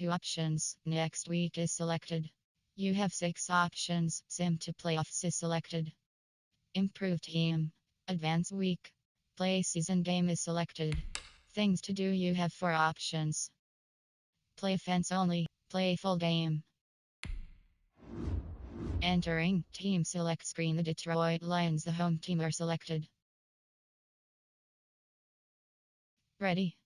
Two options. Next week is selected. You have 6 options. Sim to playoffs is selected. Improved team. Advance week. Play season game is selected. Things to do, you have 4 options. Play fence only. Play full game. Entering team select screen. The Detroit Lions, the home team, are selected. Ready.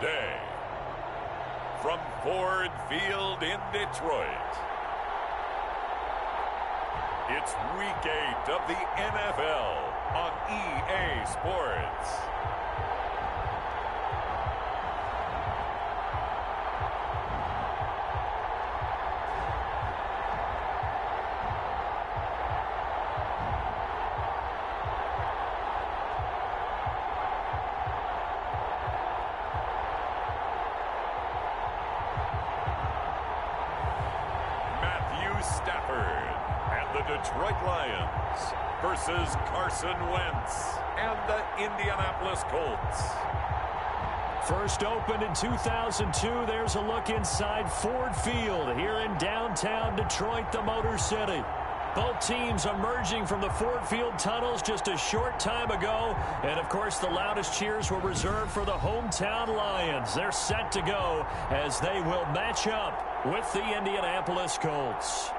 Today, from Ford Field in Detroit, it's Week 8 of the NFL on EA Sports. Detroit Lions versus Carson Wentz and the Indianapolis Colts. First opened in 2002, there's a look inside Ford Field here in downtown Detroit, the Motor City. Both teams emerging from the Ford Field tunnels just a short time ago. And, of course, the loudest cheers were reserved for the hometown Lions. They're set to go as they will match up with the Indianapolis Colts.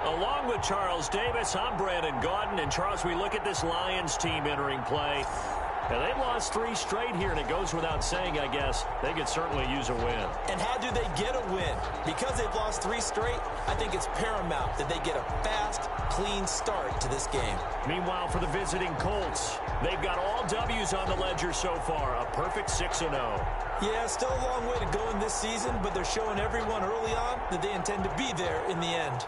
Along with Charles Davis, I'm Brandon Gaudin. And, Charles, we look at this Lions team entering play. And they've lost 3 straight here, and it goes without saying, I guess, they could certainly use a win. And how do they get a win? Because they've lost 3 straight, I think it's paramount that they get a fast, clean start to this game. Meanwhile, for the visiting Colts, they've got all W's on the ledger so far, a perfect 6-0. Yeah, still a long way to go in this season, but they're showing everyone early on that they intend to be there in the end.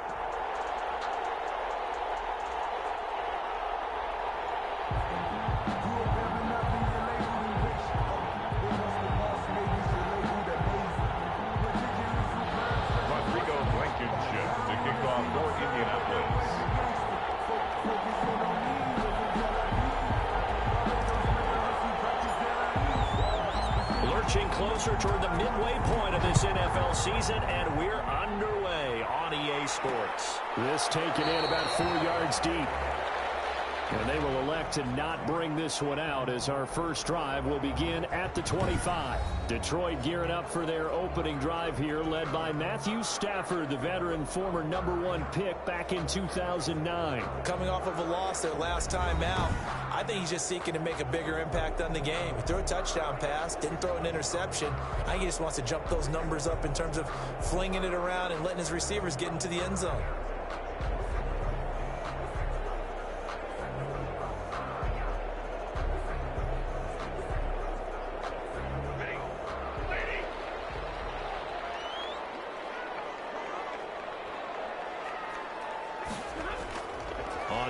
Closer toward the midway point of this NFL season, and we're underway on EA Sports. This taken in about 4 yards deep. And they will elect to not bring this one out as our first drive will begin at the 25. Detroit gearing up for their opening drive here, led by Matthew Stafford, the veteran former #1 pick back in 2009. Coming off of a loss their last time out, I think he's just seeking to make a bigger impact on the game. He threw a touchdown pass, didn't throw an interception. I think he just wants to jump those numbers up in terms of flinging it around and letting his receivers get into the end zone.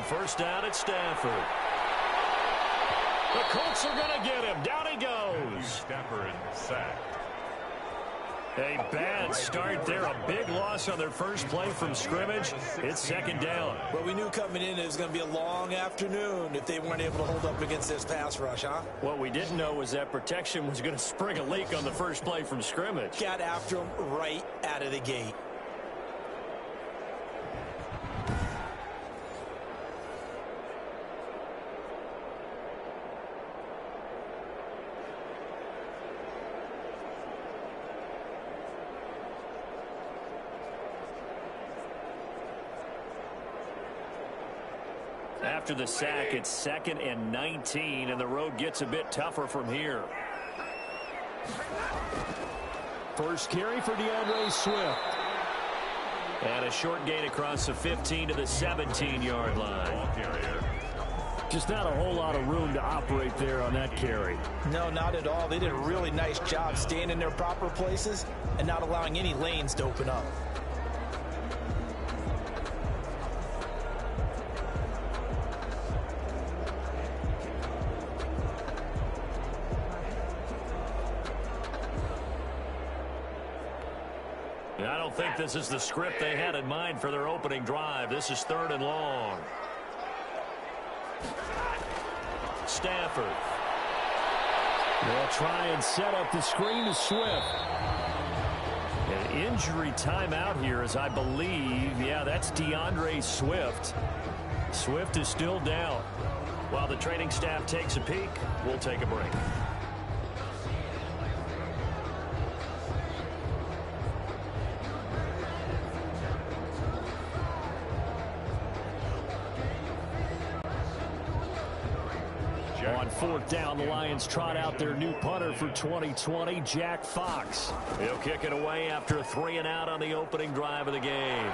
First down at Stafford. The Colts are going to get him. Down he goes. Stafford sacked. A bad start there. A big loss on their first play from scrimmage. It's second down. Well, we knew coming in it was going to be a long afternoon if they weren't able to hold up against this pass rush, huh? What we didn't know was that protection was going to spring a leak on the first play from scrimmage. Got after him right out of the gate. After the sack, it's 2nd and 19, and the road gets a bit tougher from here. First carry for DeAndre Swift. And a short gain across the 15 to the 17-yard line. Just not a whole lot of room to operate there on that carry. No, not at all. They did a really nice job staying in their proper places and not allowing any lanes to open up. I don't think this is the script they had in mind for their opening drive. This is 3rd and long. Stafford. They'll try and set up the screen to Swift. An injury timeout here, as I believe. Yeah, that's DeAndre Swift. Swift is still down. While the training staff takes a peek, we'll take a break. On 4th down, the Lions trot out their new punter for 2020, Jack Fox. He'll kick it away after a 3-and-out on the opening drive of the game.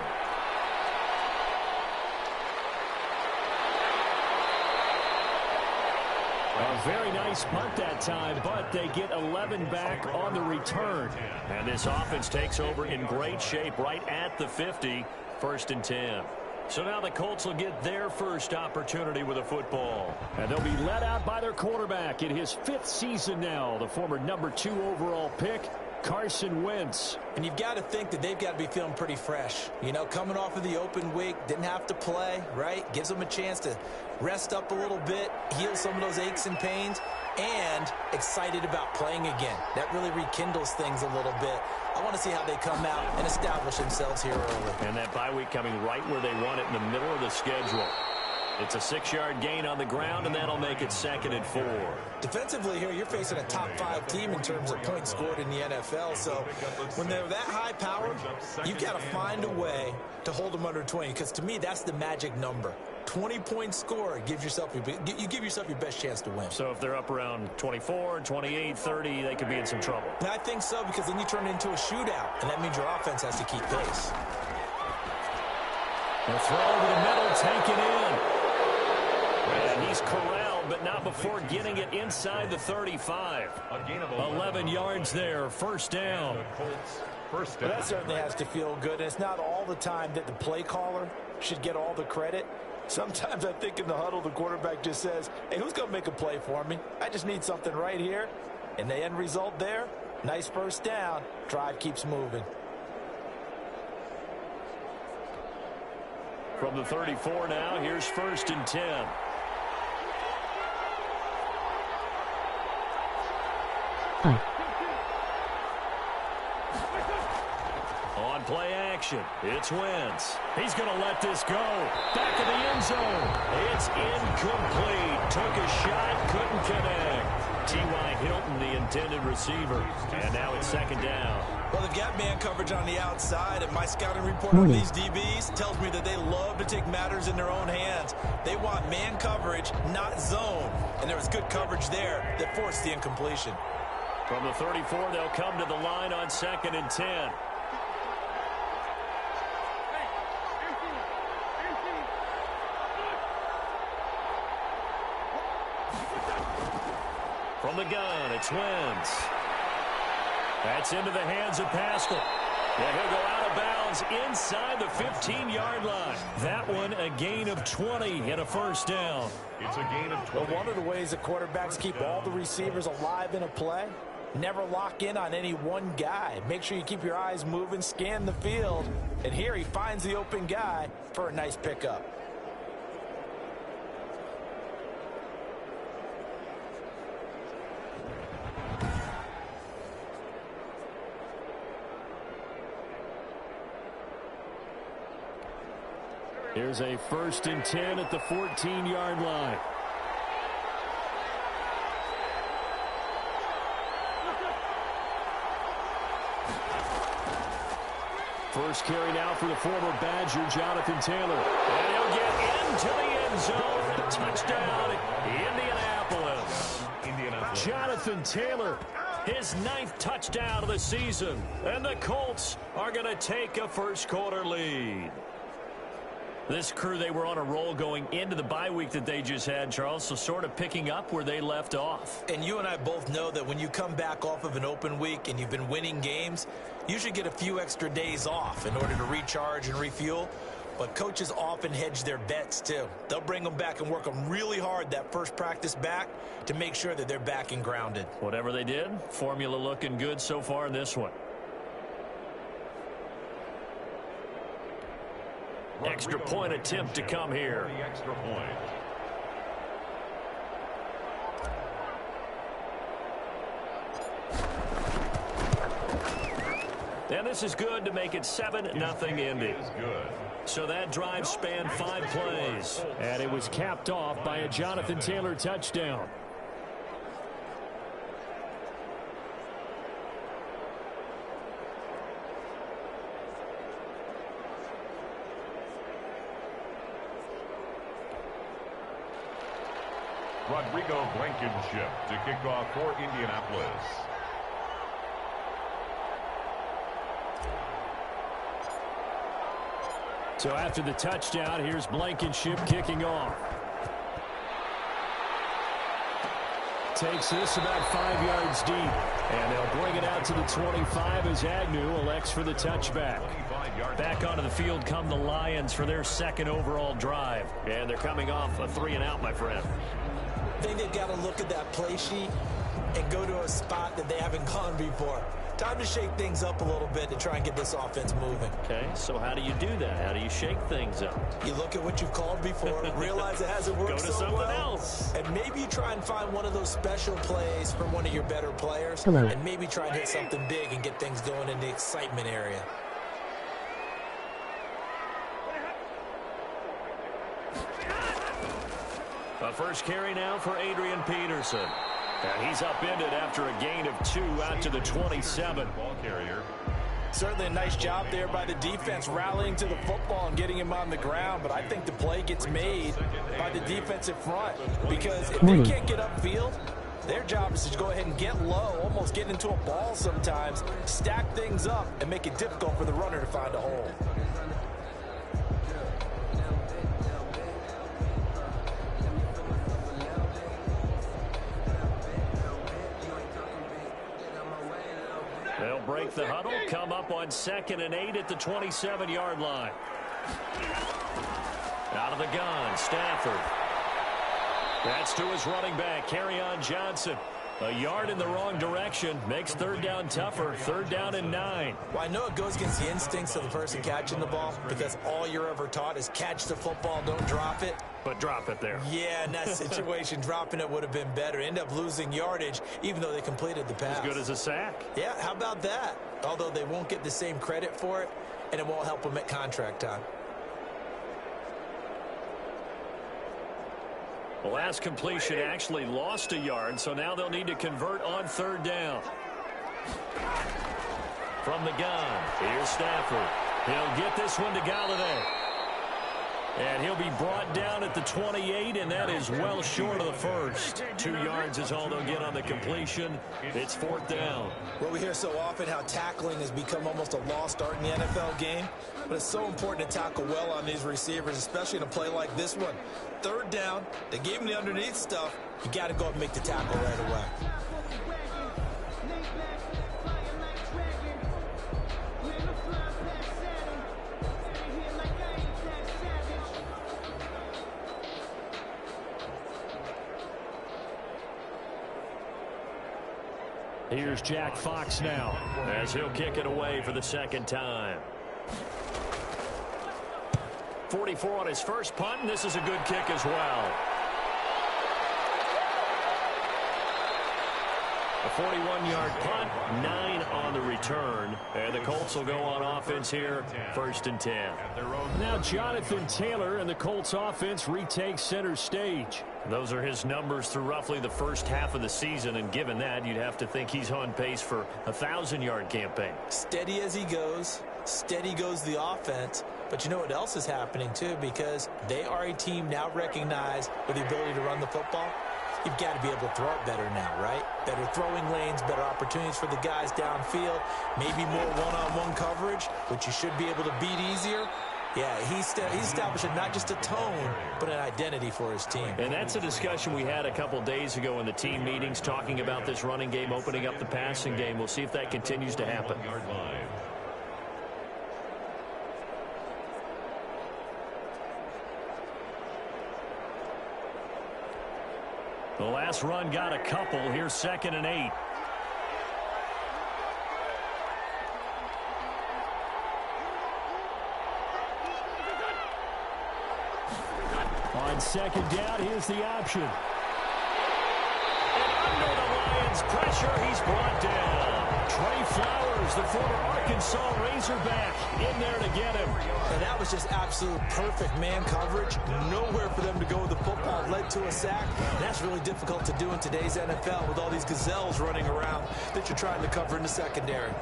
A very nice punt that time, but they get 11 back on the return. And this offense takes over in great shape right at the 50, 1st and 10. So now the Colts will get their first opportunity with a football. And they'll be led out by their quarterback in his 5th season now, the former number 2 overall pick, Carson Wentz. And you've got to think that they've got to be feeling pretty fresh. You know, coming off of the open week, didn't have to play, right? Gives them a chance to rest up a little bit, heal some of those aches and pains, and excited about playing again. That really rekindles things a little bit. I want to see how they come out and establish themselves here early. And that bye week coming right where they want it, in the middle of the schedule. It's a 6-yard gain on the ground, and that'll make it 2nd and 4. Defensively here, you're facing a top 5 team in terms of points scored in the NFL. So when they're that high powered, you've got to find a way to hold them under 20, because to me, that's the magic number. 20-point score gives yourself you give yourself your best chance to win. So if they're up around 24, 28, 30, they could be in some trouble. And I think so, because then you turn it into a shootout, and that means your offense has to keep pace. The throw over the middle, taken in. And he's corralled, but not before getting it inside the 35. 11 yards there, 1st down. Well, that certainly has to feel good. And it's not all the time that the play caller should get all the credit. Sometimes I think in the huddle, the quarterback just says, hey, who's going to make a play for me? I just need something right here. And the end result there, nice 1st down. Drive keeps moving. From the 34 now, here's 1st and 10. On play action, it's Wentz. He's going to let this go. Back of the end zone. It's incomplete. Took a shot, couldn't connect. T.Y. Hilton, the intended receiver. And now it's 2nd down. Well, they've got man coverage on the outside, and my scouting report on these DBs tells me that they love to take matters in their own hands. They want man coverage, not zone. And there was good coverage there that forced the incompletion. From the 34, they'll come to the line on 2nd and 10. From the gun, it's Wentz. That's into the hands of Pascal. And he'll go out of bounds inside the 15-yard line. That one a gain of 20 and a 1st down. It's a gain of 20. Well, one of the ways that quarterbacks keep all the receivers alive in a play, never lock in on any one guy. Make sure you keep your eyes moving, scan the field. And here he finds the open guy for a nice pickup. Here's a 1st and 10 at the 14-yard line. First carry now for the former Badger, Jonathan Taylor. And he'll get into the end zone. Touchdown, Indianapolis. Jonathan Taylor, his 9th touchdown of the season. And the Colts are going to take a first-quarter lead. This crew, they were on a roll going into the bye week that they just had, Charles, so sort of picking up where they left off. And you and I both know that when you come back off of an open week and you've been winning games, you should get a few extra days off in order to recharge and refuel. But coaches often hedge their bets, too. They'll bring them back and work them really hard that first practice back to make sure that they're back and grounded. Whatever they did, formula looking good so far in this one. Extra point attempt to come here. The extra point. And this is good to make it 7-0 Indy. So that drive spanned 5 plays. And it was capped off by a Jonathan Taylor touchdown. Rodrigo Blankenship to kick off for Indianapolis. So after the touchdown, here's Blankenship kicking off. Takes this about 5 yards deep. And they'll bring it out to the 25 as Agnew elects for the touchback. Back onto the field come the Lions for their 2nd overall drive. And they're coming off a 3-and-out, my friend. I think they've got to look at that play sheet and go to a spot that they haven't gone before. Time to shake things up a little bit to try and get this offense moving. Okay, so how do you do that? How do you shake things up? You look at what you've called before, realize it hasn't worked Go to so something well, else. and maybe you try and find one of those special plays from one of your better players, Hello. and maybe try and hit something big and get things going in the excitement area. A first carry now for Adrian Peterson. And he's upended after a gain of 2 out to the 27. Ball carrier. Certainly a nice job there by the defense rallying to the football and getting him on the ground, but I think the play gets made by the defensive front because if they can't get upfield, their job is to go ahead and get low, almost get into a ball sometimes, stack things up, and make it difficult for the runner to find a hole. They'll break the huddle, come up on 2nd and 8 at the 27-yard line. Out of the gun, Stafford. That's to his running back, Kerryon Johnson. A yard in the wrong direction makes 3rd down tougher. 3rd down and 9. Well, I know it goes against the instincts of the person catching the ball because all you're ever taught is catch the football, don't drop it. But drop it there. Yeah, in that situation, dropping it would have been better. End up losing yardage, even though they completed the pass. As good as a sack. Yeah, how about that? Although they won't get the same credit for it, and it won't help them at contract time. The last completion actually lost a yard, so now they'll need to convert on 3rd down. From the gun, here's Stafford. He'll get this one to Galladay. And he'll be brought down at the 28, and that is well short of the first. 2 yards is all they'll get on the completion. It's 4th down. Well, we hear so often how tackling has become almost a lost art in the NFL game, but it's so important to tackle well on these receivers, especially in a play like this one. 3rd down, they gave him the underneath stuff. You got to go and make the tackle right away. Here's Jack Fox now as he'll kick it away for the 2nd time. 44 on his first punt, and this is a good kick as well. A 41-yard punt, 9 on the return. And the Colts will go on offense here, 1st and 10. Now Jonathan Taylor and the Colts offense retakes center stage. Those are his numbers through roughly the first half of the season, and given that, you'd have to think he's on pace for a 1,000-yard campaign. Steady as he goes, steady goes the offense. But you know what else is happening, too, because they are a team now recognized with the ability to run the football. you've got to be able to throw it better now, right? Better throwing lanes, better opportunities for the guys downfield, maybe more one-on-one coverage, which you should be able to beat easier. Yeah, he's establishing not just a tone, but an identity for his team. And that's a discussion we had a couple days ago in the team meetings, talking about this running game, opening up the passing game. We'll see if that continues to happen. The last run got a couple. Here's 2nd and 8. On 2nd down, here's the option. And under the Lions' pressure, he's brought down. Trey Flowers, the former Arkansas Razorback, in there to get him. And that was just absolute perfect man coverage. Nowhere for them to go with the football. Led to a sack. And that's really difficult to do in today's NFL with all these gazelles running around that you're trying to cover in the secondary.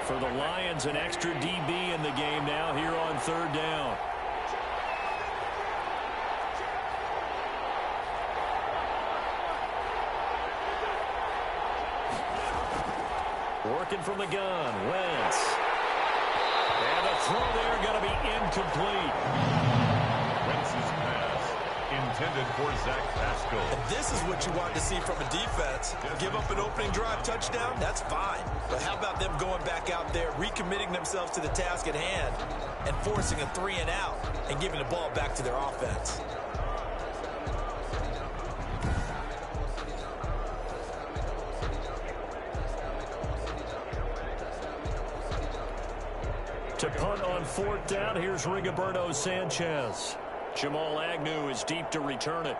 For the Lions, an extra DB in the game now here on 3rd down. Working from the gun, Wentz. And the throw there going to be incomplete. Wentz's pass intended for Zach Pascal. And this is what you want to see from a defense. Give up an opening drive touchdown, that's fine. But how about them going back out there, recommitting themselves to the task at hand, and forcing a 3-and-out and giving the ball back to their offense? To punt on 4th down, here's Rigoberto Sanchez. Jamal Agnew is deep to return it.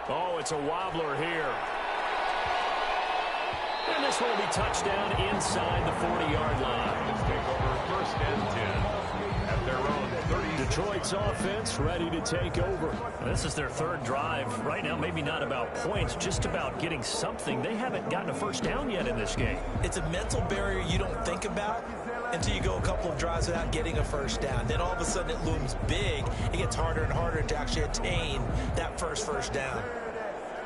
Oh, it's a wobbler here. And this will be touchdown inside the 40-yard line. Let's take over 1st and 10 at their own 30. Detroit's offense ready to take over. This is their 3rd drive. Right now, maybe not about points, just about getting something. They haven't gotten a 1st down yet in this game. It's a mental barrier you don't think about until you go a couple of drives without getting a 1st down. Then all of a sudden it looms big. It gets harder and harder to actually attain that first down.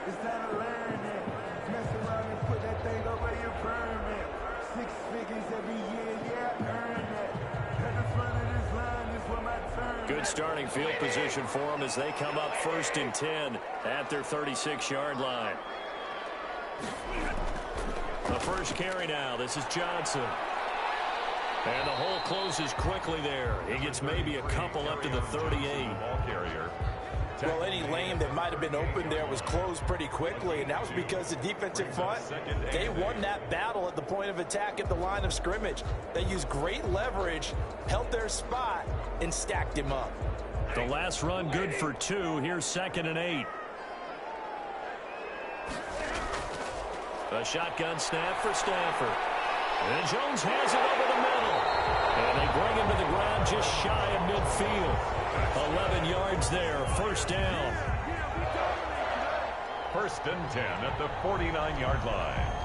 It's time to learn it. Mess around and put that thing over your permit. 6 figures every year, yeah, earn it. At the front of this line is where my turn. Good starting field position for them as they come up 1st and 10 at their 36-yard line. The first carry now. This is Johnson. And the hole closes quickly there. He gets maybe a couple up to the 38. Ball carrier. Well, any lane that might have been open there was closed pretty quickly, and that was because the defensive front, they won that battle at the point of attack at the line of scrimmage. They used great leverage, held their spot, and stacked him up. The last run good for 2. Here's 2nd and 8. A shotgun snap for Stafford. And Jones has it over the middle. And they bring him to the ground just shy of midfield. 11 yards there, 1st down. 1st and 10 at the 49-yard line.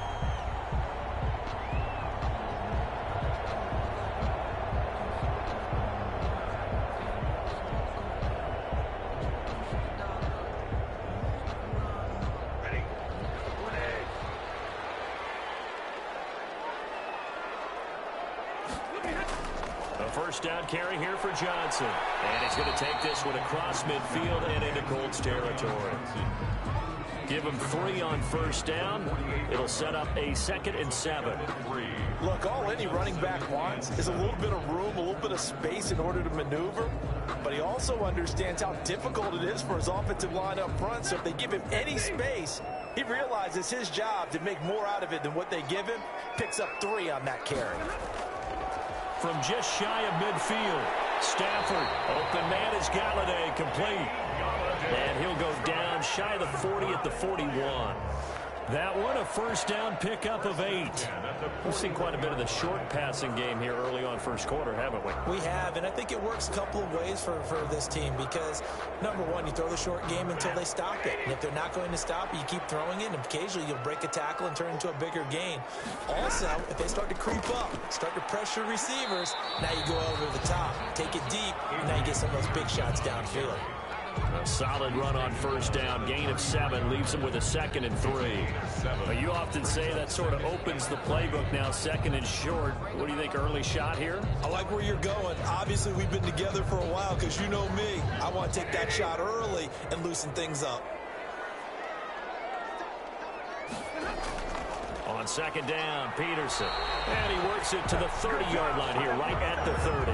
First down carry here for Johnson. And he's going to take this one across midfield and into Colts territory. Give him 3 on 1st down. It'll set up a 2nd and 7. Look, all any running back wants is a little bit of room, a little bit of space in order to maneuver. But he also understands how difficult it is for his offensive line up front. So if they give him any space, he realizes his job to make more out of it than what they give him. Picks up 3 on that carry. From just shy of midfield, Stafford, open man is Galladay, complete. And he'll go down shy of the 40 at the 41. That one, a first down pickup of 8. We've seen quite a bit of the short passing game here early on first quarter, haven't we? We have, and I think it works a couple of ways for this team because, number one, you throw the short game until they stop it. And if they're not going to stop it, you keep throwing it, and occasionally you'll break a tackle and turn into a bigger gain. Also, if they start to creep up, start to pressure receivers, now you go over the top, take it deep, and now you get some of those big shots downfield. A solid run on first down. Gain of 7 leaves them with a 2nd and 3. But you often say that sort of opens the playbook now, 2nd and short. What do you think, early shot here? I like where you're going. Obviously, we've been together for a while because you know me. I want to take that shot early and loosen things up. On 2nd down, Peterson. And he works it to the 30-yard line here, right at the 30.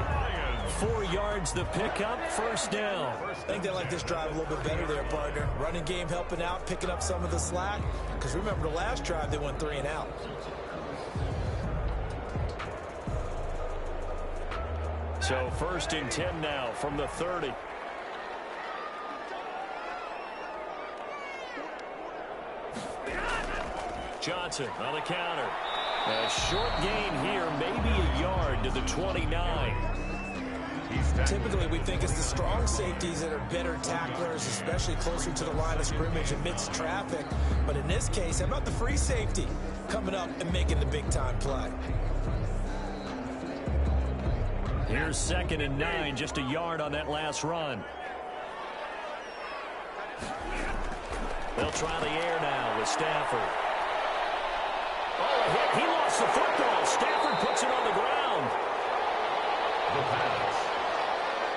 4 yards the pickup, first down. I think they like this drive a little bit better there, partner. Running game helping out, picking up some of the slack. Because remember the last drive, they went 3 and out. So 1st and 10 now from the 30. Johnson on the counter. A short gain here, maybe a yard to the 29. Typically, we think it's the strong safeties that are better tacklers, especially closer to the line of scrimmage amidst traffic. But in this case, how about the free safety coming up and making the big-time play? Here's 2nd and 9, just a yard on that last run. They'll try the air now with Stafford. Oh, a hit. He lost the football. Stafford puts it on the ground. The pass.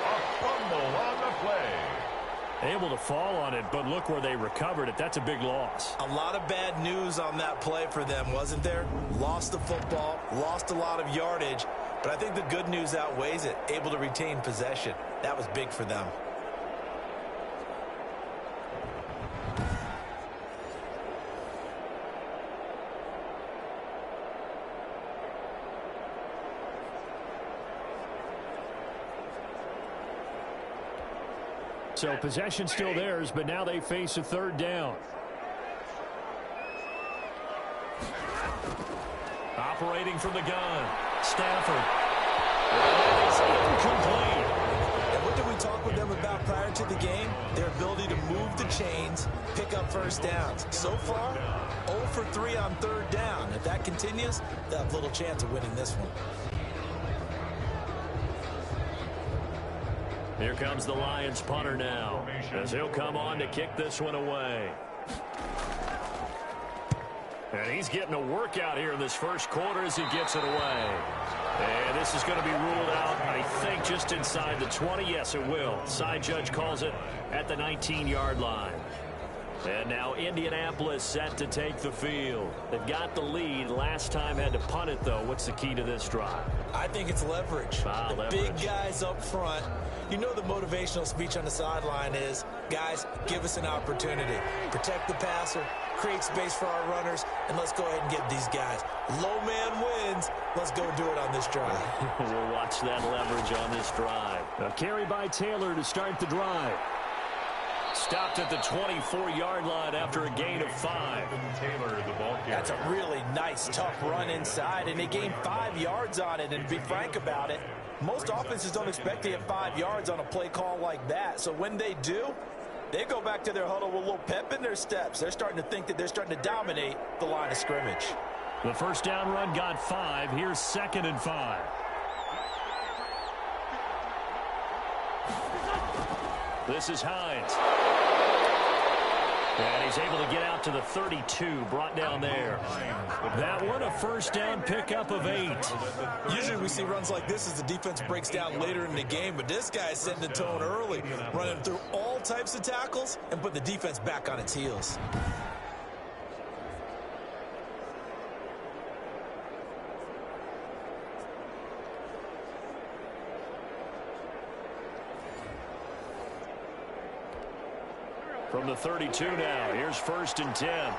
A fumble on the play. Able to fall on it, but look where they recovered it. That's a big loss. A lot of bad news on that play for them, wasn't there? Lost the football, lost a lot of yardage, but I think the good news outweighs it. Able to retain possession. That was big for them. So possession still theirs, but now they face a 3rd down. Operating from the gun, Stafford. It's incomplete. And what did we talk with them about prior to the game? Their ability to move the chains, pick up first downs. So far, 0 for 3 on 3rd down. If that continues, they'll have little chance of winning this one. Here comes the Lions punter now, as he'll come on to kick this one away. And he's getting a workout here in this first quarter as he gets it away. And this is going to be ruled out, I think, just inside the 20. Yes, it will. Side judge calls it at the 19-yard line. And now Indianapolis set to take the field. They've got the lead. Last time had to punt it, though. What's the key to this drive? I think it's leverage. The big guys up front. You know the motivational speech on the sideline is, guys, give us an opportunity. Protect the passer, create space for our runners, and let's go ahead and get these guys. Low man wins. Let's go do it on this drive. We'll watch that leverage on this drive. A carry by Taylor to start the drive. Stopped at the 24-yard line after a gain of 5. Taylor, the ball carrier. That's a really nice, tough run inside, and they gained 5 yards on it. And to be frank about it, most offenses don't expect to get 5 yards on a play call like that. So when they do, they go back to their huddle with a little pep in their steps. They're starting to think that they're starting to dominate the line of scrimmage. The first down run got 5. Here's 2nd and 5. This is Hines. And he's able to get out to the 32, brought down there. That one, a first down pickup of 8. Usually we see runs like this as the defense breaks down later in the game, but this guy's setting the tone early, running through all types of tackles and put the defense back on its heels. From the 32 now, here's 1st and 10.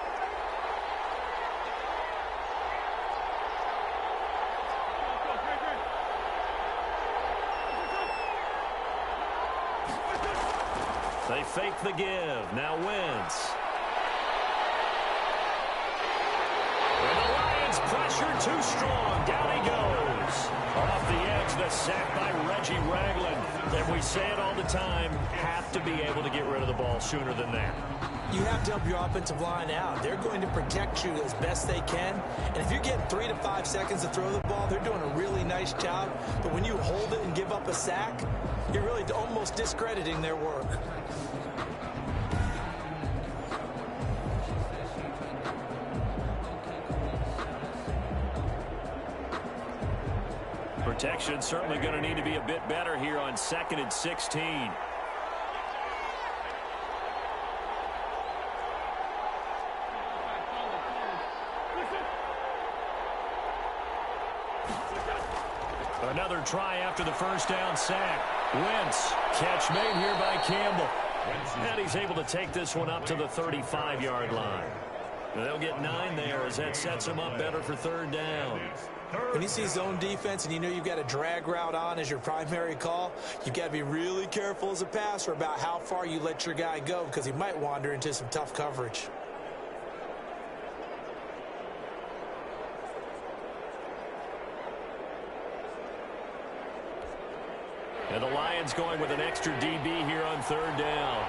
They fake the give, now Wentz. pressure too strong. Down he goes. Off the edge, the sack by Reggie Ragland. And we say it all the time, have to be able to get rid of the ball sooner than that. You have to help your offensive line out. They're going to protect you as best they can. And if you're getting 3 to 5 seconds to throw the ball, they're doing a really nice job. But when you hold it and give up a sack, you're really almost discrediting their work. Protection certainly going to need to be a bit better here on 2nd and 16. Another try after the first down sack. Wentz, catch made here by Campbell. And he's able to take this one up to the 35-yard line. They'll get 9 there as that sets him up better for 3rd down. When you see zone defense and you know you've got a drag route on as your primary call, you've got to be really careful as a passer about how far you let your guy go because he might wander into some tough coverage. And the Lions going with an extra DB here on 3rd down.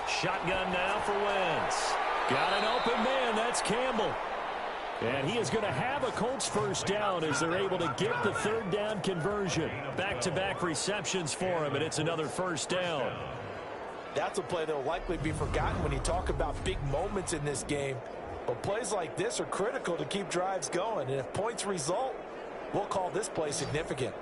Shotgun now for Wentz. Got an open man. That's Campbell. And he is going to have a Colts first down as they're able to get the 3rd down conversion. Back-to-back receptions for him, and it's another first down. That's a play that will likely be forgotten when you talk about big moments in this game. But plays like this are critical to keep drives going. And if points result, we'll call this play significant.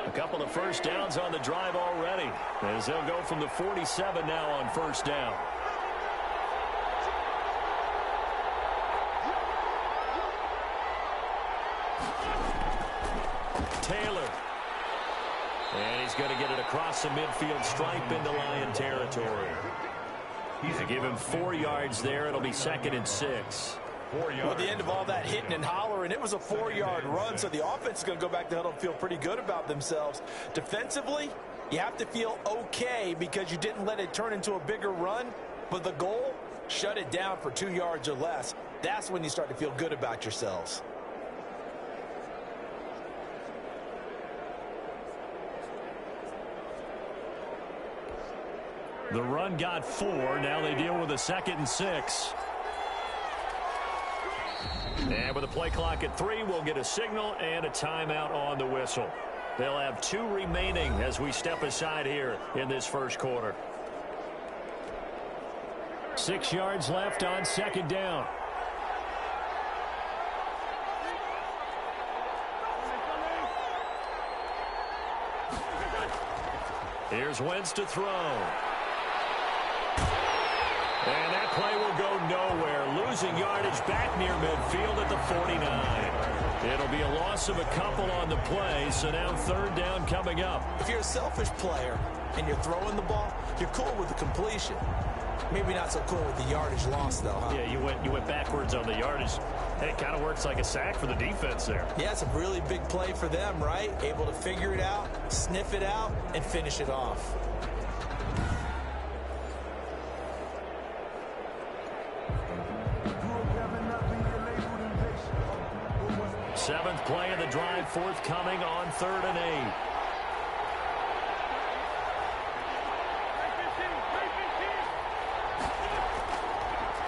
A couple of first downs on the drive already, as they'll go from the 47 now on 1st down. Taylor. And he's going to get it across the midfield stripe into Lion territory. To give him 4 yards there, it'll be 2nd and 6. Well, at the end of all that hitting and hollering, it was a 4-yard run, so the offense is going to go back to huddle and feel pretty good about themselves. Defensively, you have to feel okay because you didn't let it turn into a bigger run, but the goal, shut it down for 2 yards or less. That's when you start to feel good about yourselves. The run got 4. Now they deal with a 2nd and 6. And with a play clock at 3, we'll get a signal and a timeout on the whistle. They'll have 2 remaining as we step aside here in this first quarter. 6 yards left on 2nd down. Here's Wentz to throw. And that play will go nowhere. Losing yardage back near midfield at the 49. It'll be a loss of a couple on the play, so now 3rd down coming up. If you're a selfish player and you're throwing the ball, you're cool with the completion. Maybe not so cool with the yardage loss, though, huh? Yeah, you went backwards on the yardage. Hey, it kind of works like a sack for the defense there. Yeah, it's a really big play for them, right? Able to figure it out, sniff it out, and finish it off. 7th play of the drive, forthcoming on 3rd and 8.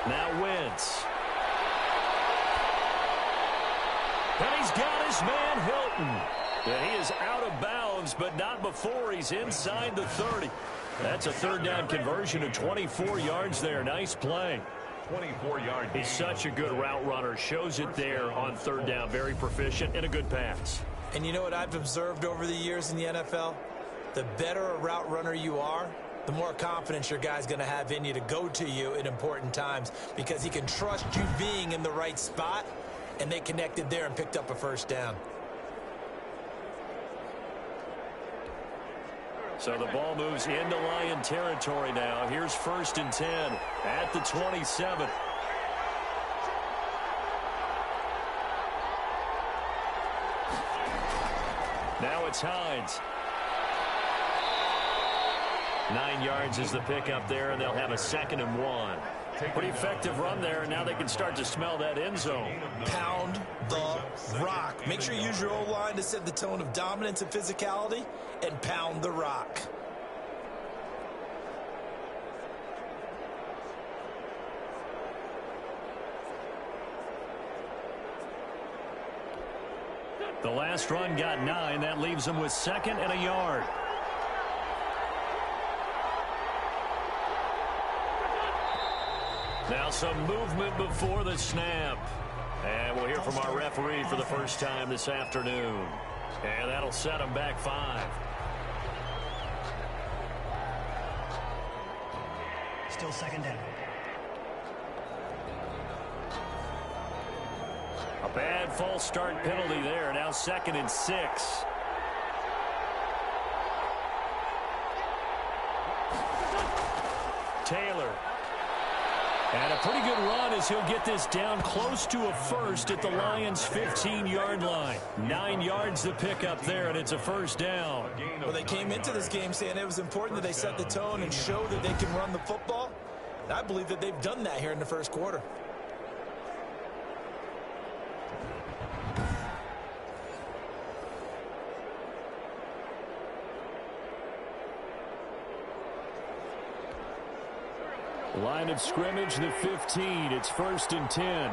Now Wentz. And he's got his man Hilton. And he is out of bounds, but not before he's inside the 30. That's a 3rd down conversion of 24 yards there. Nice play. 24-yard. He's such a good route runner. Shows it there on 3rd down. Very proficient and a good pass. And you know what I've observed over the years in the NFL? The better a route runner you are, the more confidence your guy's going to have in you to go to you at important times because he can trust you being in the right spot, and they connected there and picked up a 1st down. So the ball moves into Lion territory now. Here's 1st and 10 at the 27. Now it's Hines. 9 yards is the pickup there, and they'll have a 2nd and 1. Pretty effective run there, and now they can start to smell that end zone. Pound the rock. Make sure you use your O-line to set the tone of dominance and physicality, and pound the rock. The last run got 9. That leaves them with 2nd and a yard. Now some movement before the snap. And we'll hear from our referee for the first time this afternoon. And that'll set them back 5. Still 2nd down. A bad false start penalty there. Now 2nd and 6. Taylor. And a pretty good run as he'll get this down close to a first at the Lions' 15-yard line. 9 yards to pick up there, and it's a 1st down. Well, they came into this game saying it was important that they set the tone and show that they can run the football. And I believe that they've done that here in the 1st quarter. Line of scrimmage, the 15. It's 1st and 10.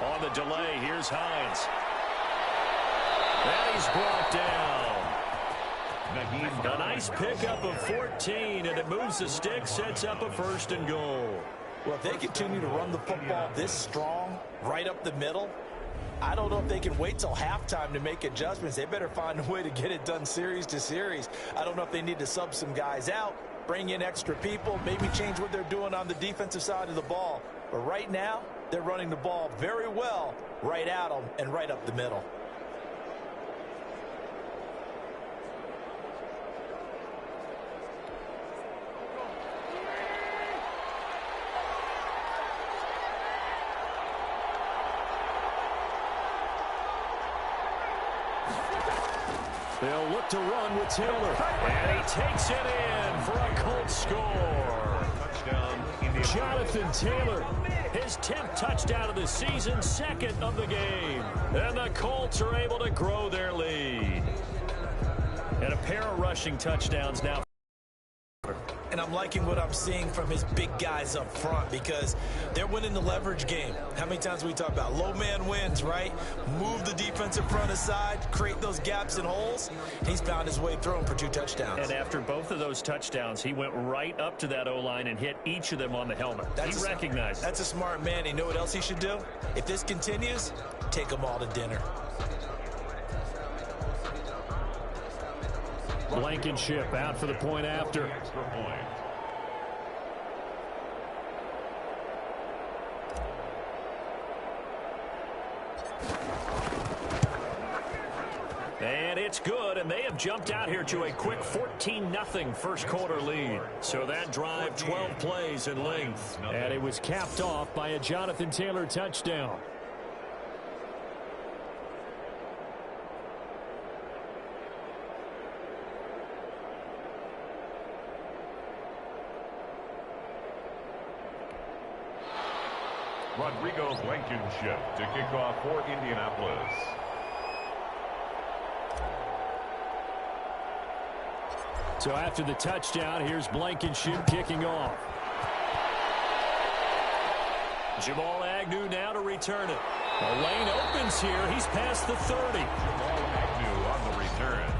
On the delay, here's Hines. And he's brought down. A nice pickup of 14, and it moves the stick, sets up a 1st and goal. Well, if they continue to run the football this strong, right up the middle, I don't know if they can wait till halftime to make adjustments. They better find a way to get it done series to series. I don't know if they need to sub some guys out, bring in extra people, maybe change what they're doing on the defensive side of the ball. But right now, they're running the ball very well right at them and right up the middle. They'll look to run with Taylor. And he takes it in for a Colts score. Touchdown, Indianapolis. Jonathan Taylor, his 10th touchdown of the season, 2nd of the game. And the Colts are able to grow their lead. And a pair of rushing touchdowns now. And I'm liking what I'm seeing from his big guys up front because they're winning the leverage game. How many times we talk about low man wins, right? Move the defensive front aside, create those gaps and holes. He's found his way through them for 2 touchdowns. And after both of those touchdowns, he went right up to that O-line and hit each of them on the helmet. He recognized it. That's a smart man. You know what else he should do? If this continues, take them all to dinner. Blankenship out for the point after. And it's good, and they have jumped out here to a quick 14-0 first quarter lead. So that drive, 12 plays in length. And it was capped off by a Jonathan Taylor touchdown. Rodrigo Blankenship to kick off for Indianapolis. So after the touchdown, here's Blankenship kicking off. Jamal Agnew now to return it. The lane opens here. He's past the 30. Jamal Agnew on the return.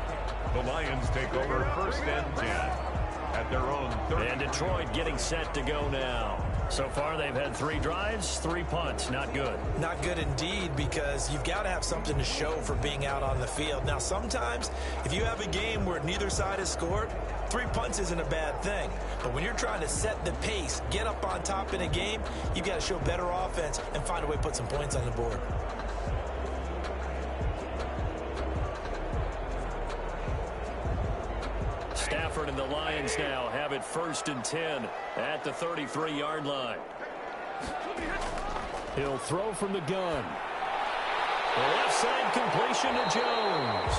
The Lions take over 1st and 10 at their own 30. And Detroit getting set to go now. So far, they've had 3 drives, 3 punts. Not good. Not good indeed, because you've got to have something to show for being out on the field. Now, sometimes, if you have a game where neither side has scored, 3 punts isn't a bad thing. But when you're trying to set the pace, get up on top in a game, you've got to show better offense and find a way to put some points on the board. effort, and the Lions now have it 1st and 10 at the 33-yard line. He'll throw from the gun. The left side completion to Jones.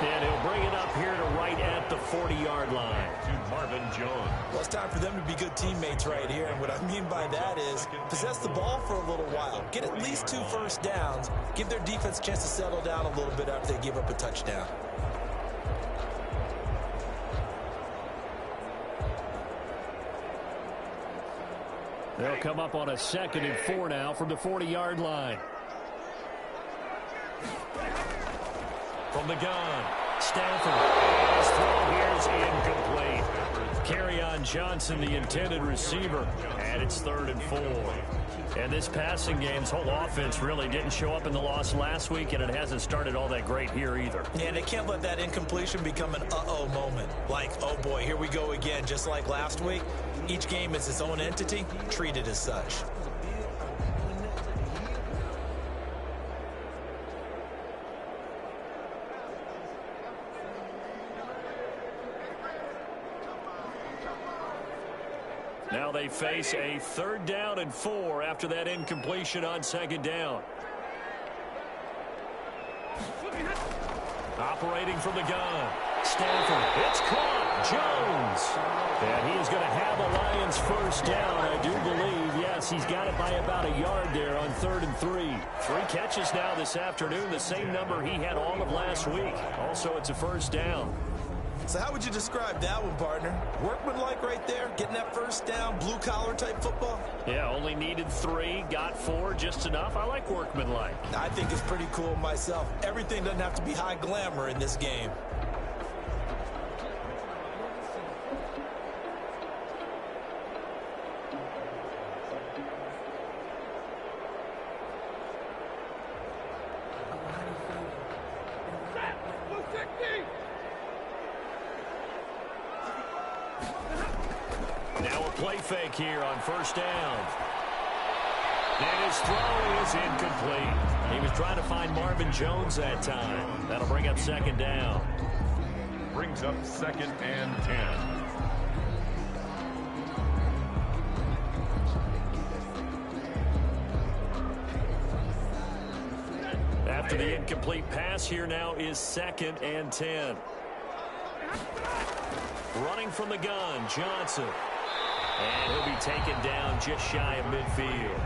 And he'll bring it up here to right at the 40-yard line. To Marvin Jones. Well, it's time for them to be good teammates right here. And what I mean by that is possess the ball for a little while. Get at least 2 first downs. Give their defense a chance to settle down a little bit after they give up a touchdown. They'll come up on a 2nd and 4 now from the 40-yard line. From the gun, Stafford. His throw here is incomplete. Kerryon Johnson, the intended receiver, and it's 3rd and 4. And this passing game's whole offense really didn't show up in the loss last week, and it hasn't started all that great here either. Yeah, they can't let that incompletion become an uh-oh moment. Like, oh boy, here we go again, just like last week. Each game is its own entity, treat it as such. Now they face a 3rd down and 4 after that incompletion on 2nd down. Operating from the gun. Stafford. It's caught. Jones. And he is going to have the Lions 1st down, I do believe. Yes, he's got it by about a yard there on 3rd and 3. 3 catches now this afternoon, the same number he had all of last week. Also, it's a 1st down. So how would you describe that one, partner? Workmanlike right there, getting that 1st down, blue-collar type football? Yeah, only needed 3, got 4, just enough. I like workmanlike. I think it's pretty cool myself. Everything doesn't have to be high glamour in this game. Now a play fake here on 1st down. And his throw is incomplete. He was trying to find Marvin Jones that time. That'll bring up 2nd down. Brings up 2nd and 10. After the incomplete pass, here now is 2nd and 10. Running from the gun, Johnson. And he'll be taken down just shy of midfield.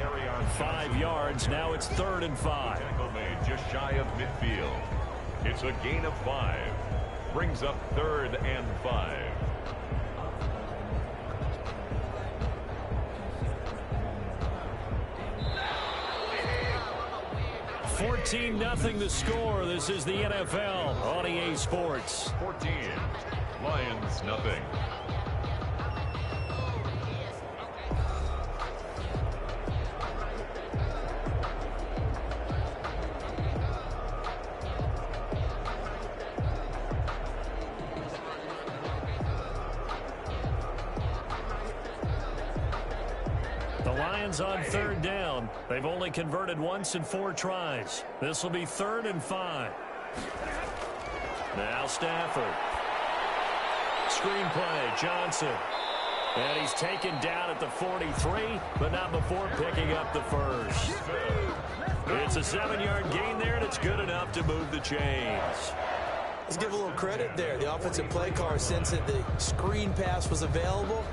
5 yards, now it's 3rd and 5. Tackle made just shy of midfield. It's a gain of 5. Brings up 3rd and 5. 14-0 the score. This is the NFL on EA Sports. 14. Lions, nothing. The Lions on 3rd down. They've only converted once in 4 tries. This will be 3rd and 5. Now Stafford. Screenplay, Johnson. And he's taken down at the 43, but not before picking up the 1st. It's a 7-yard gain there, and it's good enough to move the chains. Let's give a little credit there. The offensive play caller sensed that the screen pass was available.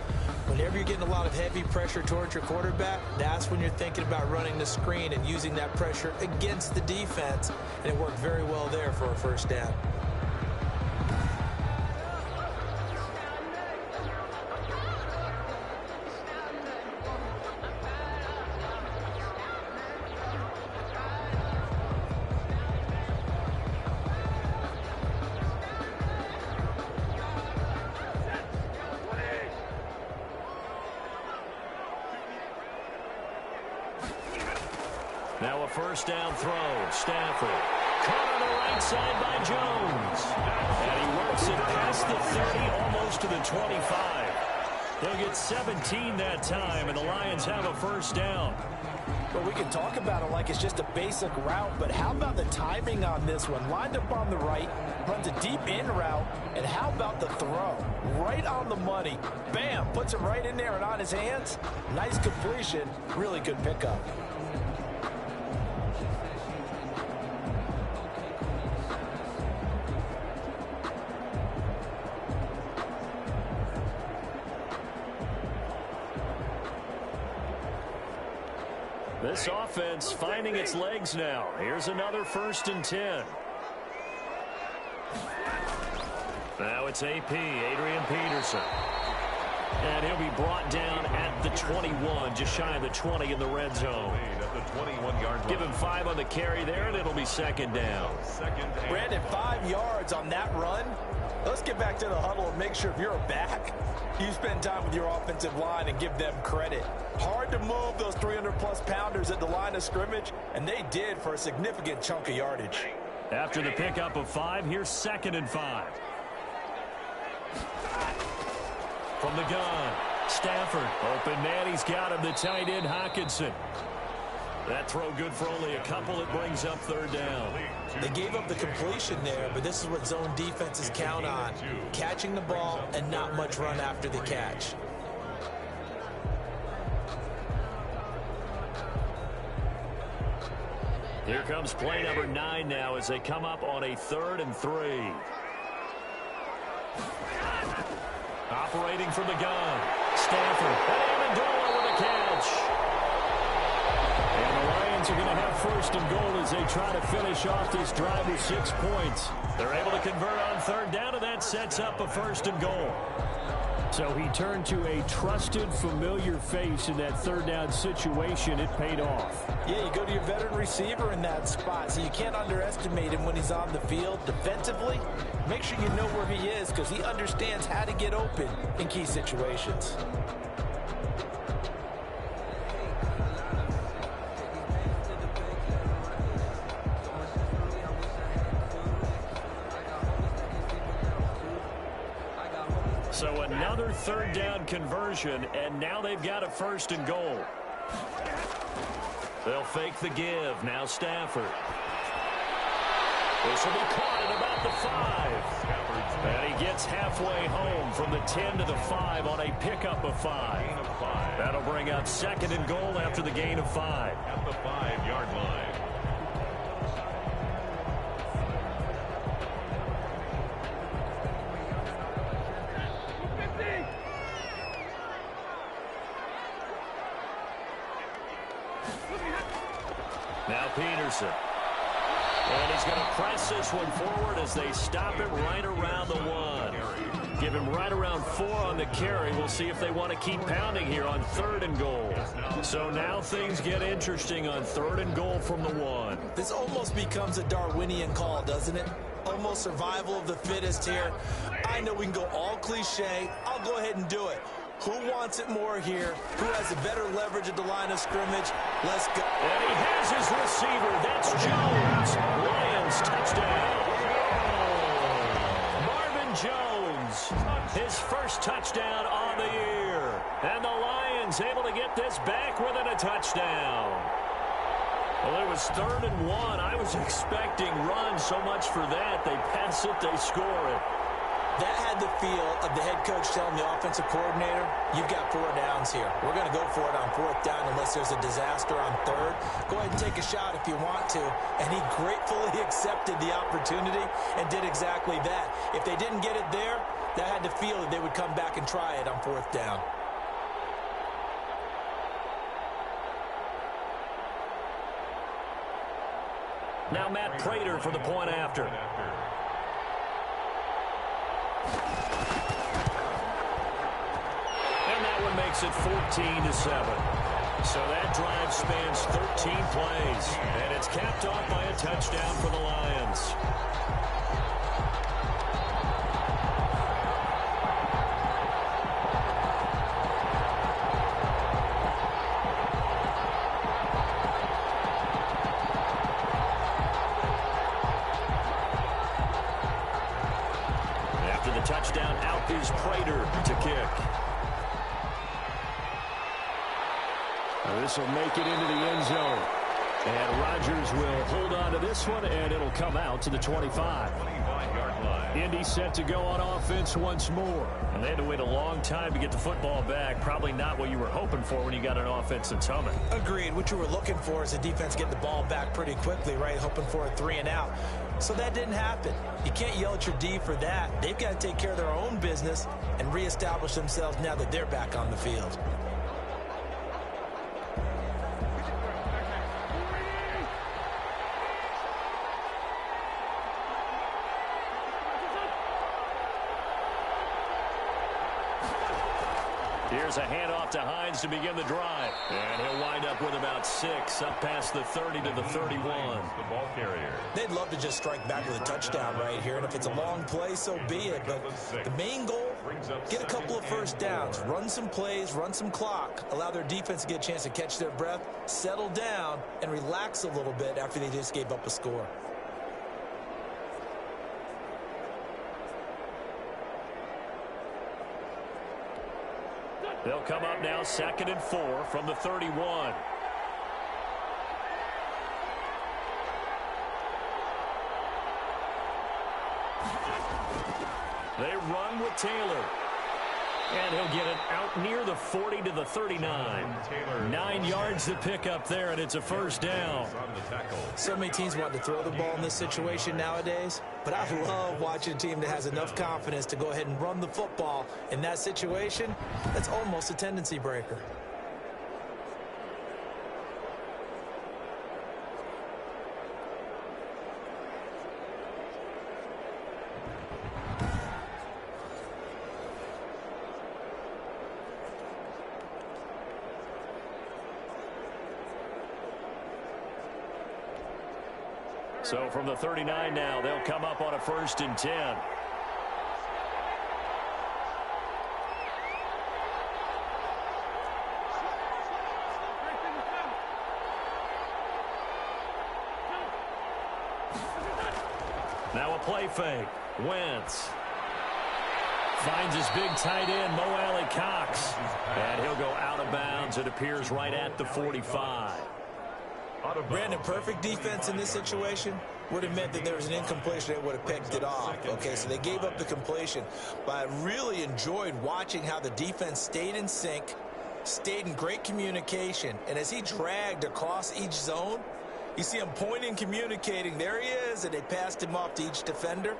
Whenever you're getting a lot of heavy pressure towards your quarterback, that's when you're thinking about running the screen and using that pressure against the defense. And it worked very well there for a 1st down. Now a 1st down throw. Stafford. Caught on the right side by Jones. And he works it past the 30, almost to the 25. They'll get 17 that time, and the Lions have a 1st down. Well, we can talk about it like it's just a basic route, but how about the timing on this one? Lined up on the right, runs a deep in route, and how about the throw? Right on the money. Bam, puts it right in there and on his hands. Nice completion, really good pickup. This offense finding its legs now. Here's another 1st and 10. Now it's AP, Adrian Peterson. And he'll be brought down at the 21, just shy of the 20 in the red zone. Give him 5 on the carry there, and it'll be 2nd down. Brandon, 5 yards on that run. Let's get back to the huddle and make sure if you're a back, you spend time with your offensive line and give them credit. Hard to move those 300-plus pounders at the line of scrimmage, and they did for a significant chunk of yardage. After the pickup of 5, here's 2nd and 5. From the gun, Stafford. Open man, he's got him, the tight end, Hockenson. That throw good for only a couple. It brings up 3rd down. They gave up the completion there, but this is what zone defenses count on. Catching the ball and not much run after the catch. Here comes play number 9 now as they come up on a 3rd and 3. Operating from the gun, Stafford. Amendola with a catch. And the Lions are going to have 1st and goal as they try to finish off this drive with 6 points. They're able to convert on 3rd down, and that sets up a 1st and goal. So he turned to a trusted, familiar face in that 3rd down situation. It paid off. Yeah, you go to your veteran receiver in that spot, so you can't underestimate him when he's on the field. Defensively, make sure you know where he is because he understands how to get open in key situations. So another 3rd down conversion, and now they've got a 1st and goal. They'll fake the give. Now Stafford. This will be caught at about the 5. And he gets halfway home from the 10 to the 5 on a pickup of 5. That'll bring up 2nd and goal after the gain of 5. At the 5-yard line. Now Peterson. And he's going to press this one forward as they stop it right around the 1. Give him right around 4 on the carry. We'll see if they want to keep pounding here on 3rd and goal. So now things get interesting on 3rd and goal from the 1. This almost becomes a Darwinian call, doesn't it? Almost survival of the fittest here. I know we can go all cliche. I'll go ahead and do it. Who wants it more here? Who has a better leverage at the line of scrimmage? Let's go. And he has his receiver. That's Jones. Lions touchdown. Marvin Jones, his 1st touchdown on the year. And the Lions able to get this back within a touchdown. Well, it was 3rd and 1. I was expecting run so much for that. They pass it, they score it. That had the feel of the head coach telling the offensive coordinator, you've got 4 downs here. We're going to go for it on 4th down unless there's a disaster on 3rd. Go ahead and take a shot if you want to. And he gratefully accepted the opportunity and did exactly that. If they didn't get it there, that had the feel that they would come back and try it on 4th down. Now Matt Prater for the point after. And that one makes it 14-7. So that drive spans 13 plays. And it's capped off by a touchdown for the Lions. After the touchdown, out is Prater to kick. This will make it into the end zone. And Rodgers will hold on to this one, and it'll come out to the 25. 25-yard line. Indy set to go on offense once more. And they had to wait a long time to get the football back. Probably not what you were hoping for when you got an offense that's humming. Agreed. What you were looking for is the defense getting the ball back pretty quickly, right? Hoping for a 3-and-out. So that didn't happen. You can't yell at your D for that. They've got to take care of their own business and reestablish themselves now that they're back on the field. Here's a handoff to Hines to begin the drive. And he'll wind up with about 6, up past the 30 to the 31. The ball carrier. They'd love to just strike back with a touchdown right here, and if it's a long play, so be it. But the main goal, get a couple of first downs, run some plays, run some clock, allow their defense to get a chance to catch their breath, settle down, and relax a little bit after they just gave up a score. They'll come up now 2nd and 4 from the 31. They run with Taylor. And he'll get it out near the 40 to the 39. 9 yards to pick up there, and it's a first down. So many teams want to throw the ball in this situation nowadays, but I love watching a team that has enough confidence to go ahead and run the football. In that situation, that's almost a tendency breaker. So from the 39 now, they'll come up on a 1st and 10. Now a play fake. Wentz finds his big tight end, Mo Alley Cox. And he'll go out of bounds. It appears right at the 45. Brandon, perfect defense in this situation would have meant that there was an incompletion that would have picked it off. Okay, so they gave up the completion. But I really enjoyed watching how the defense stayed in sync, stayed in great communication. And as he dragged across each zone, you see him pointing, communicating. There he is, and they passed him off to each defender.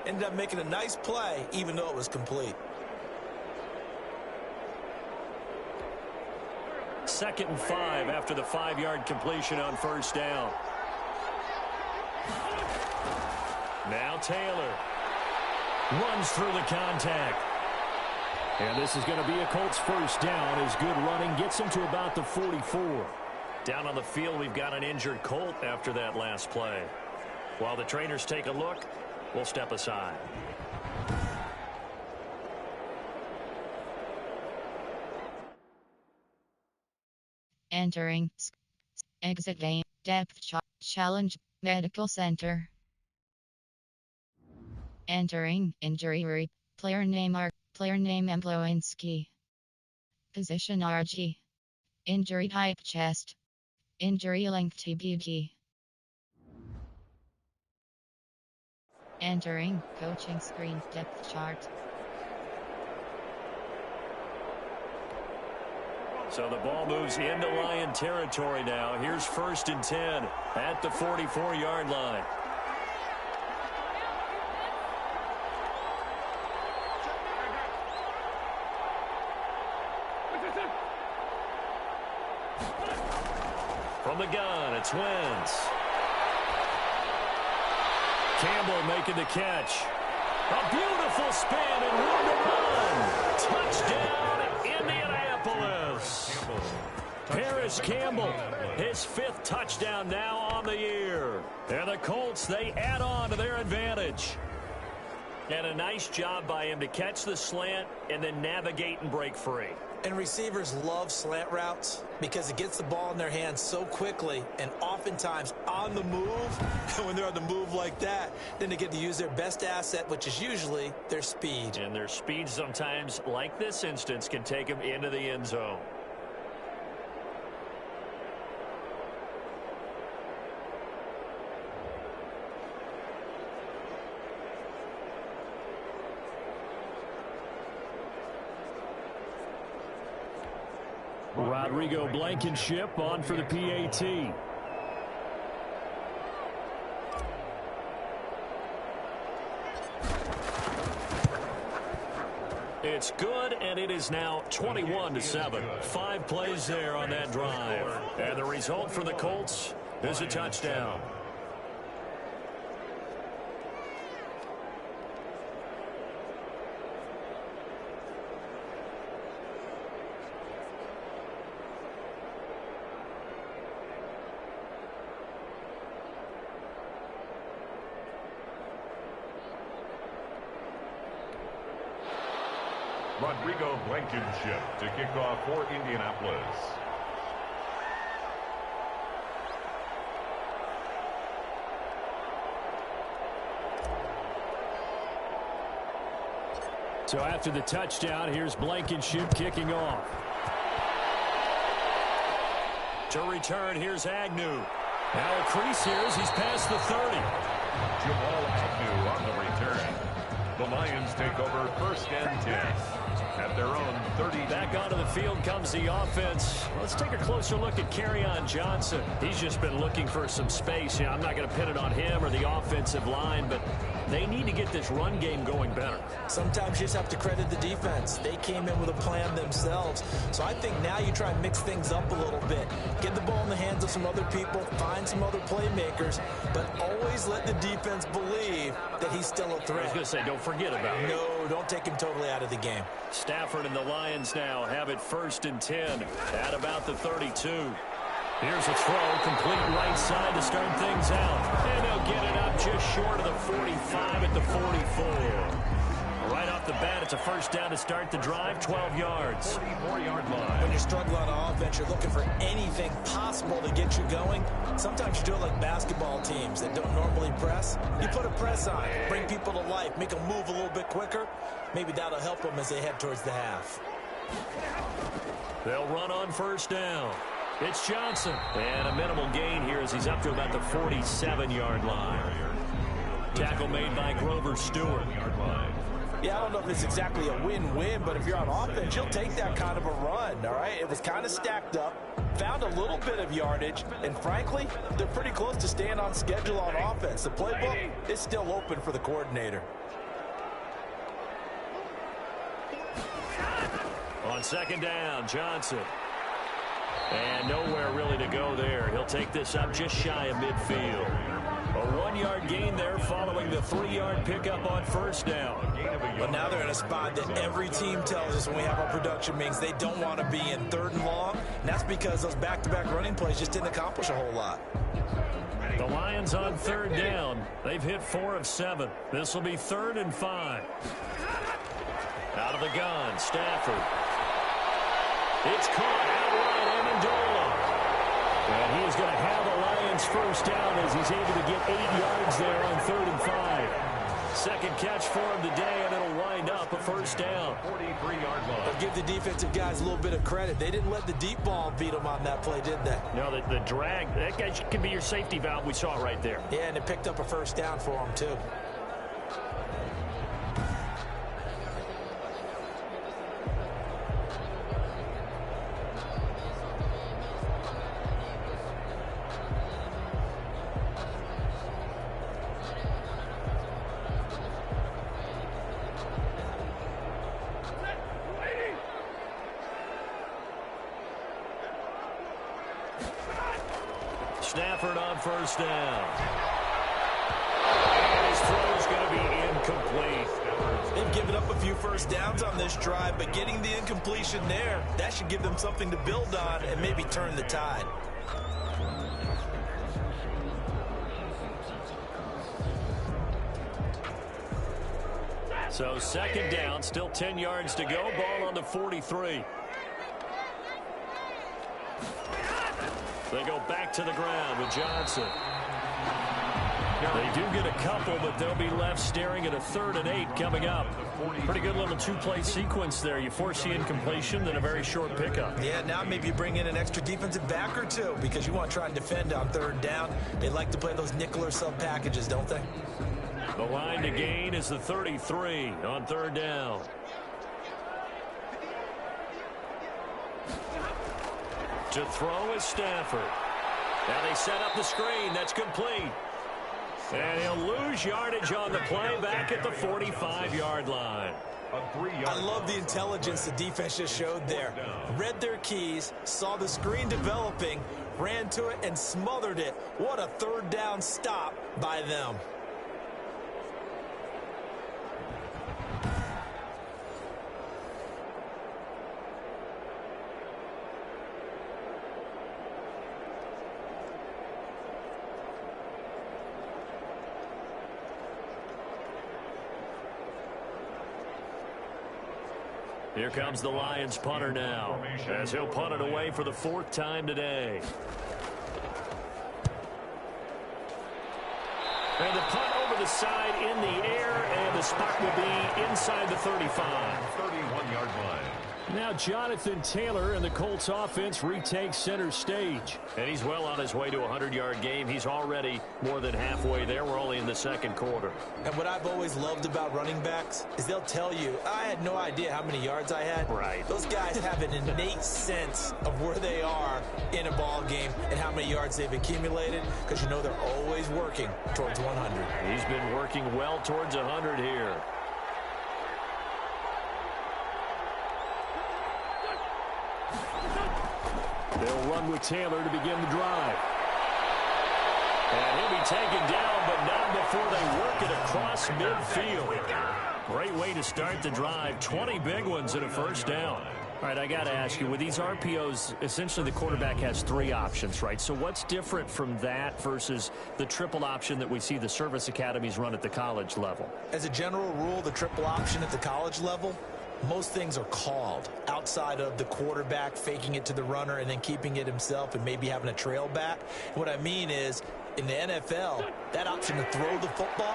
Ended up making a nice play, even though it was complete. 2nd and 5 after the 5-yard completion on 1st down. Now Taylor runs through the contact. And this is going to be a Colts first down as good running gets him to about the 44. Down on the field, we've got an injured Colt after that last play. While the trainers take a look, we'll step aside. Entering. Exit game. Depth challenge. Medical center. Entering. Injury. Player name Emblowinski. Position RG. Injury type chest. Injury length TBD. Entering. Coaching screen. Depth chart. So the ball moves into Lion territory now. Here's 1st and 10 at the 44-yard line. From the gun, it's Wentz. Campbell making the catch. A beautiful spin and room to run. Touchdown, Indianapolis. Paris Campbell, his 5th touchdown now on the year. And the Colts, they add on to their advantage. And a nice job by him to catch the slant and then navigate and break free. And receivers love slant routes because it gets the ball in their hands so quickly and oftentimes on the move. And when they're on the move like that, then they get to use their best asset, which is usually their speed. And their speed sometimes, like this instance, can take them into the end zone. Rodrigo Blankenship on for the PAT. It's good, and it is now 21-7. 5 plays there on that drive. And the result for the Colts is a touchdown. Rodrigo Blankenship to kick off for Indianapolis. So after the touchdown, here's Blankenship kicking off. To return, here's Agnew. Now a crease here as he's past the 30. Jamal Agnew on the return. The Lions take over first and 10 at their own 30. Back onto the field comes the offense. Let's take a closer look at Kerryon Johnson. He's just been looking for some space. I'm not going to pin it on him or the offensive line, but they need to get this run game going better. Sometimes you just have to credit the defense. They came in with a plan themselves. So I think now you try and mix things up a little bit. Get the ball in the hands of some other people, find some other playmakers, but always let the defense believe that he's still a threat. I was going to say, don't forget about it. No, don't take him totally out of the game. Stafford and the Lions now have it 1st and 10 at about the 32. Here's a throw, complete right side to start things out. And they'll get it up just short of the 45 at the 44. Right off the bat, it's a first down to start the drive, 12 yards. 44-yard line. When you're struggling on offense, you're looking for anything possible to get you going. Sometimes you do it like basketball teams that don't normally press. You put a press on, bring people to life, make them move a little bit quicker. Maybe that'll help them as they head towards the half. They'll run on first down. It's Johnson. And a minimal gain here as he's up to about the 47-yard line. Tackle made by Grover Stewart. Yeah, I don't know if it's exactly a win-win, but if you're on offense, you'll take that kind of a run, all right? It was kind of stacked up, found a little bit of yardage, and frankly, they're pretty close to staying on schedule on offense. The playbook is still open for the coordinator. On second down, Johnson. And nowhere really to go there. He'll take this up just shy of midfield. A 1-yard gain there following the 3-yard pickup on first down. But now they're in a spot that every team tells us when we have our production meetings they don't want to be in 3rd and long. And that's because those back-to-back running plays just didn't accomplish a whole lot. The Lions on 3rd down. They've hit 4 of 7. This will be 3rd and 5. Out of the gun, Stafford. It's caught outright, Amendola. And he is going to have the Lions first down as he's able to get 8 yards there on 3rd and 5. Second catch for him today, and it'll wind up a first down. 43-yard line. But give the defensive guys a little bit of credit. They didn't let the deep ball beat them on that play, did they? No, the drag, that guy could be your safety valve. We saw it right there. Yeah, and it picked up a first down for them, too. Stafford on first down. And his throw's going to be incomplete. They've given up a few first downs on this drive, but getting the incompletion there, that should give them something to build on and maybe turn the tide. So second down, still 10 yards to go. Ball on the 43. They go back to the ground with Johnson. They do get a couple, but they'll be left staring at a 3rd and 8 coming up. Pretty good little 2-play sequence there. You force the incompletion, then a very short pickup. Yeah, now maybe you bring in an extra defensive back or two because you want to try and defend on 3rd down. They like to play those nickel or sub packages, don't they? The line to gain is the 33 on 3rd down. To throw is Stafford. Now they set up the screen. That's complete. And he'll lose yardage on the play back at the 45-yard line. I love the intelligence the defense just showed there. Read their keys, saw the screen developing, ran to it, and smothered it. What a third down stop by them. Here comes the Lions punter now, as he'll punt it away for the 4th time today. And the punt over the side in the air, and the spot will be inside the 35. 31-yard line. Now Jonathan Taylor and the Colts offense retakes center stage. And he's well on his way to a 100-yard game. He's already more than halfway there. We're only in the 2nd quarter. And what I've always loved about running backs is they'll tell you, I had no idea how many yards I had. Right. Those guys have an innate sense of where they are in a ball game and how many yards they've accumulated, because you know they're always working towards 100. He's been working well towards 100 here. They'll run with Taylor to begin the drive. And he'll be taken down, but not before they work it across midfield. Great way to start the drive. 20 big ones and a first down. All right, I got to ask you, with these RPOs, essentially the quarterback has 3 options, right? So what's different from that versus the triple option that we see the service academies run at the college level? As a general rule, the triple option at the college level, most things are called outside of the quarterback faking it to the runner and then keeping it himself and maybe having a trail back. What I mean is, in the NFL, that option to throw the football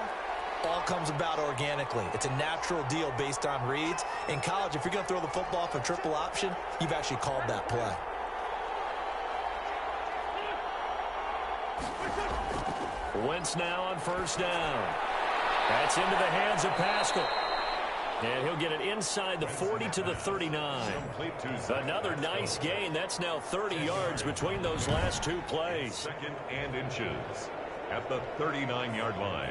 all comes about organically. It's a natural deal based on reads. In college, if you're going to throw the football for triple option, you've actually called that play. Wentz now on first down. That's into the hands of Pascal. And he'll get it inside the 40 to the 39. Another nice gain. That's now 30 yards between those last 2 plays. 2nd and inches at the 39-yard line.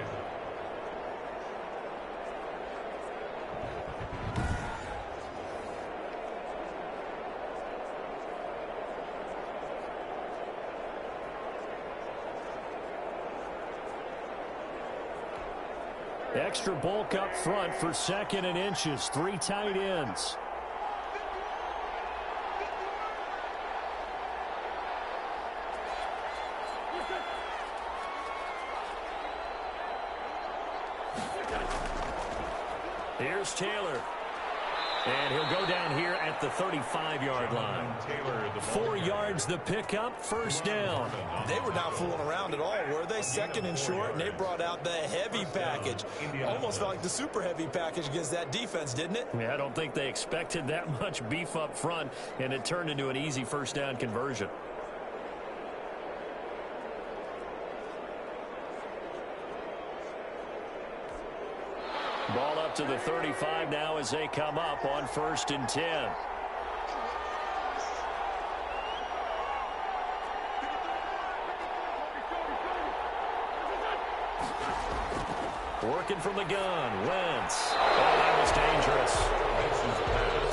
Extra bulk up front for 2nd and inches. 3 tight ends. Here's Taylor. And he'll go down here at the 35-yard line. 4 yards the pickup, first down. They were not fooling around at all, were they? 2nd and short, and they brought out the heavy package. Almost felt like the super heavy package against that defense, didn't it? Yeah, I don't think they expected that much beef up front, and it turned into an easy first down conversion. Ball up to the 35 now as they come up on 1st and 10. Working from the gun, Wentz. Oh, that was dangerous.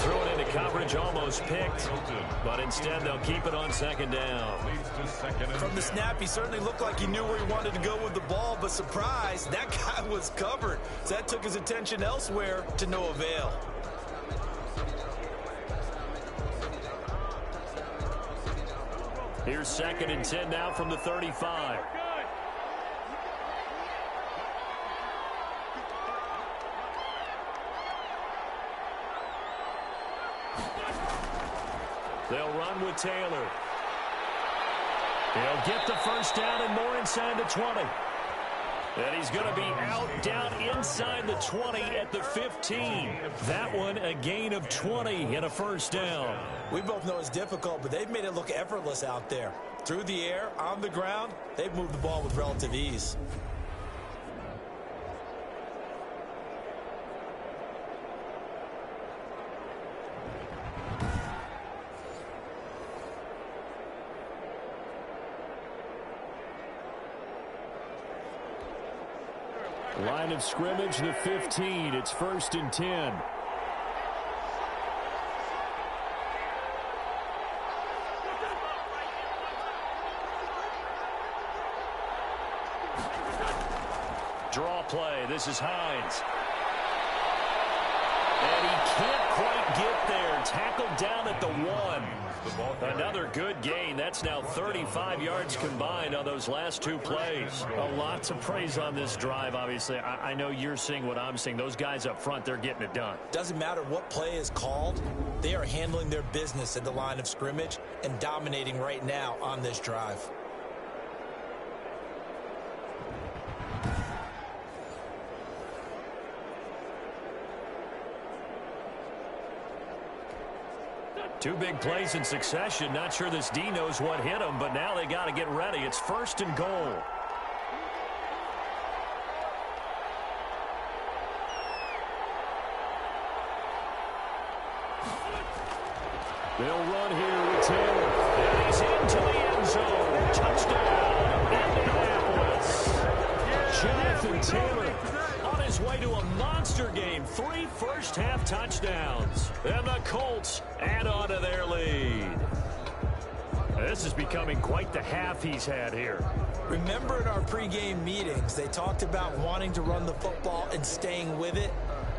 Threw it into coverage, almost picked, but instead they'll keep it on 2nd down. From the snap, he certainly looked like he knew where he wanted to go with the ball, but surprise, that guy was covered. So that took his attention elsewhere to no avail. Here's 2nd and 10 now from the 35. They'll run with Taylor. He'll get the first down and more inside the 20. And he's going to be out down inside the 20 at the 15. That one a gain of 20 and a first down. We both know it's difficult, but they've made it look effortless out there. Through the air, on the ground, they've moved the ball with relative ease. Line of scrimmage, the 15. It's 1st and 10. Draw play. This is Hines. And he can't quite get there. Tackled down at the 1. Another good gain. That's now 35 yards combined on those last 2 plays. A lot to praise on this drive, obviously. I know you're seeing what I'm seeing. Those guys up front, they're getting it done. Doesn't matter what play is called. They are handling their business at the line of scrimmage and dominating right now on this drive. Two big plays in succession. Not sure this D knows what hit him, but now they got to get ready. It's 1st and goal. They'll run here with Taylor. And he's into the end zone. Touchdown, Indianapolis. Jonathan Taylor on his way to a monster game. 3 first-half touchdowns. And the Colts add on to their lead. This is becoming quite the half he's had here. Remember in our pregame meetings, they talked about wanting to run the football and staying with it?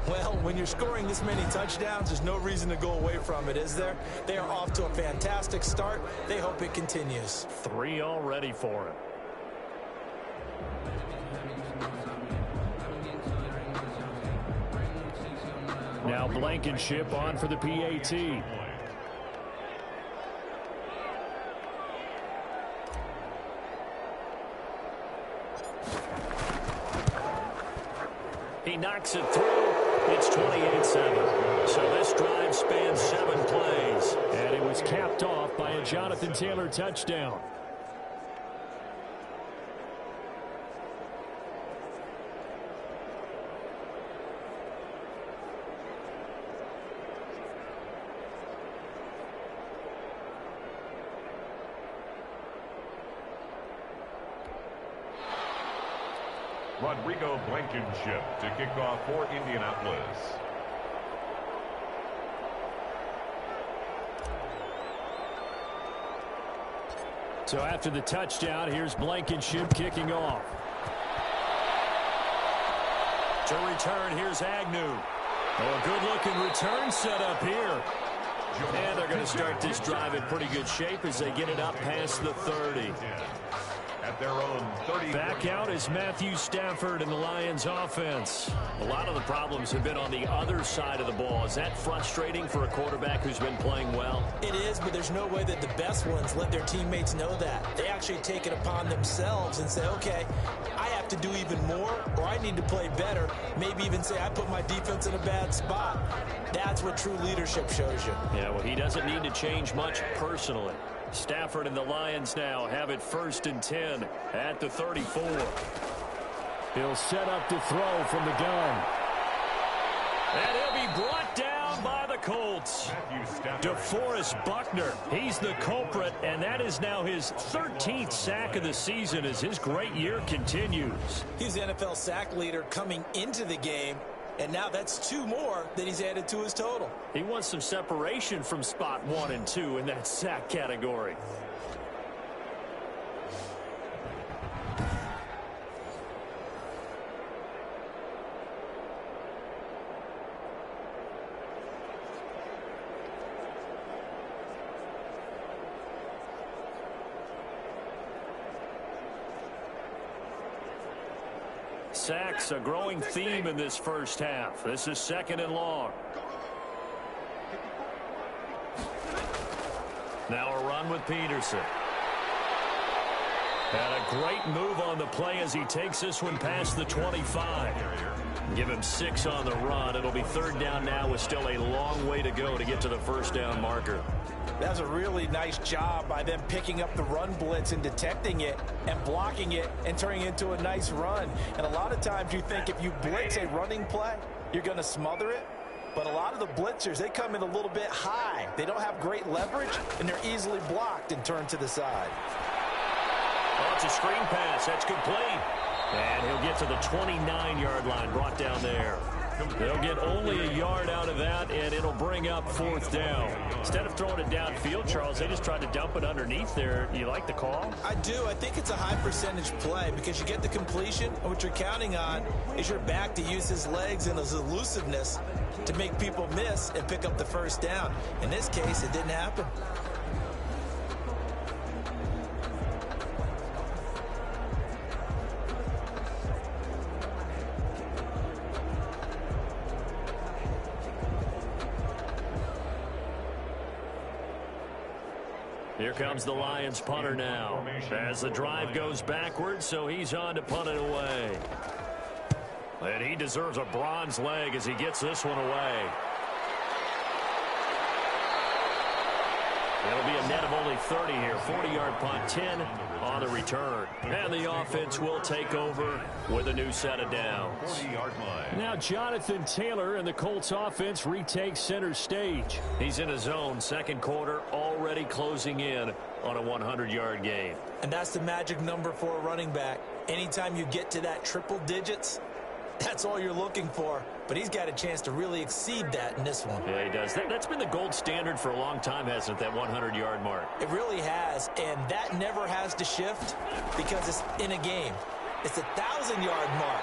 Well, when you're scoring this many touchdowns, there's no reason to go away from it, is there? They are off to a fantastic start. They hope it continues. 3 already for him. Now Blankenship on for the PAT. He knocks it through. It's 28-7. So this drive spans 7 plays. And it was capped off by a Jonathan Taylor touchdown. Rodrigo Blankenship to kick off for Indianapolis. So after the touchdown, here's Blankenship kicking off. To return, here's Agnew. Oh, a good-looking return set up here. And they're going to start this drive in pretty good shape as they get it up past the 30. At their own 30. Back out is Matthew Stafford in the Lions offense. A lot of the problems have been on the other side of the ball. Is that frustrating for a quarterback who's been playing well? It is, but there's no way that the best ones let their teammates know that. They actually take it upon themselves and say, okay, I have to do even more, or I need to play better. Maybe even say, I put my defense in a bad spot. That's what true leadership shows you. Yeah, well, he doesn't need to change much personally. Stafford and the Lions now have it 1st and 10 at the 34. He'll set up to throw from the gun. And he'll be brought down by the Colts. DeForest Buckner, he's the culprit, and that is now his 13th sack of the season as his great year continues. He's the NFL sack leader coming into the game, and now that's 2 more that he's added to his total. He wants some separation from spot 1 and 2 in that sack category. Sacks, a growing theme in this first half. This is 2nd and long. Now a run with Peterson. And a great move on the play as he takes this one past the 25. Give him 6 on the run. It'll be 3rd down now with still a long way to go to get to the 1st down marker. That was a really nice job by them picking up the run blitz and detecting it and blocking it and turning it into a nice run. And a lot of times you think if you blitz a running play, you're going to smother it. But a lot of the blitzers, they come in a little bit high. They don't have great leverage, and they're easily blocked and turned to the side. Oh, it's a screen pass. That's complete. And he'll get to the 29-yard line, brought down there. They'll get only a yard out of that, and it'll bring up 4th down. Instead of throwing it downfield, Charles, they just tried to dump it underneath there. You like the call? I do. I think it's a high percentage play because you get the completion, and what you're counting on is your back to use his legs and his elusiveness to make people miss and pick up the 1st down. In this case, it didn't happen. Here comes the Lions punter now as the drive goes backwards, so he's on to punt it away. And he deserves a bronze leg as he gets this one away. It'll be a net of only 30 here. 40-yard punt, 10 on the return. And the offense will take over with a new set of downs. Now Jonathan Taylor and the Colts offense retakes center stage. He's in his zone, second quarter, already closing in on a 100-yard game. And that's the magic number for a running back. Anytime you get to that triple digits, that's all you're looking for. But he's got a chance to really exceed that in this one. Yeah, he does. That's been the gold standard for a long time, hasn't it, that 100-yard mark? It really has, and that never has to shift because it's in a game. It's a 1,000-yard mark.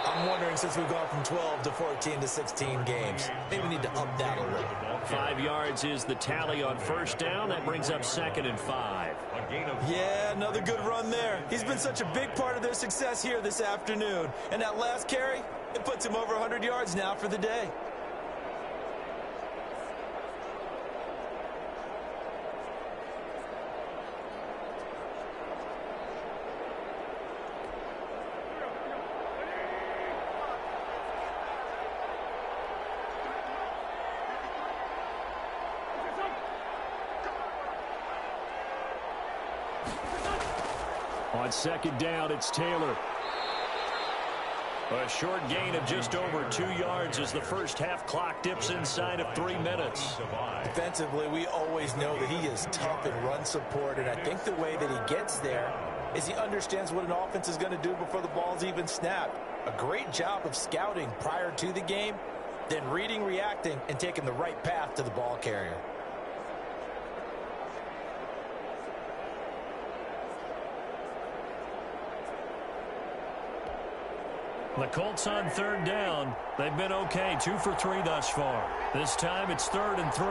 I'm wondering, since we've gone from 12 to 14 to 16 games, maybe we need to up that a little. 5 yards is the tally on 1st down. That brings up 2nd and 5. Yeah, another good run there. He's been such a big part of their success here this afternoon. And that last carry, it puts him over 100 yards now for the day. On 2nd down, it's Taylor. A short gain of just over 2 yards as the first half clock dips inside of 3 minutes. Defensively, we always know that he is tough in run support, and I think the way that he gets there is he understands what an offense is going to do before the ball's even snapped. A great job of scouting prior to the game, then reading, reacting, and taking the right path to the ball carrier. The Colts on 3rd down. They've been okay, 2 for 3 thus far. This time it's 3rd and 3.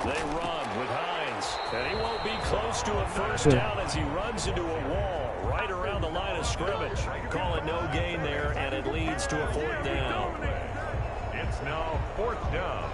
They run with Hines, and he won't be close to a 1st down as he runs into a wall right around the line of scrimmage. Call it no gain there, and it leads to a 4th down. It's now 4th down.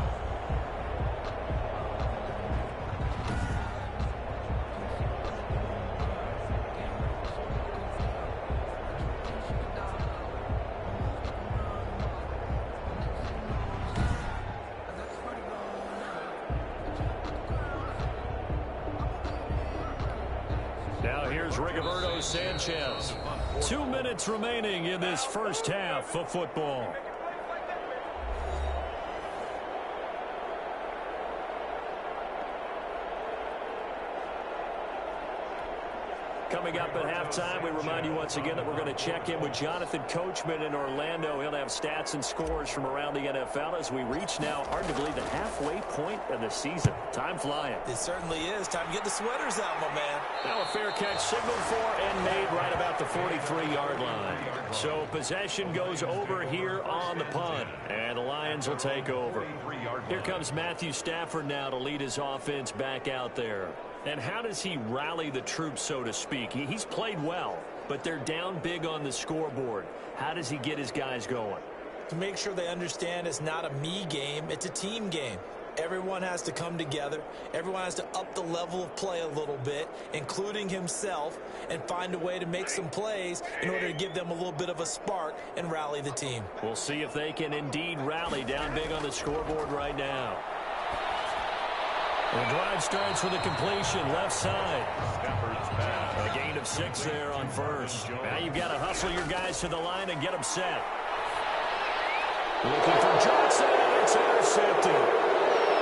Sanchez. 2 minutes remaining in this first half of football. Coming up at halftime, we remind you once again that we're going to check in with Jonathan Coachman in Orlando. He'll have stats and scores from around the NFL as we reach now, hard to believe, the halfway point of the season. Time flying. It certainly is. Time to get the sweaters out, my man. Now a fair catch signaled for and made right about the 43-yard line. So possession goes over here on the punt, and the Lions will take over. Here comes Matthew Stafford now to lead his offense back out there. And how does he rally the troops, so to speak? He's played well, but they're down big on the scoreboard. How does he get his guys going? To make sure they understand it's not a me game, it's a team game. Everyone has to come together. Everyone has to up the level of play a little bit, including himself, and find a way to make some plays in order to give them a little bit of a spark and rally the team. We'll see if they can indeed rally down big on the scoreboard right now. The drive starts with a completion, left side. A gain of 6 there on 1st. Now you've got to hustle your guys to the line and get them set. Looking for Johnson, and it's intercepted.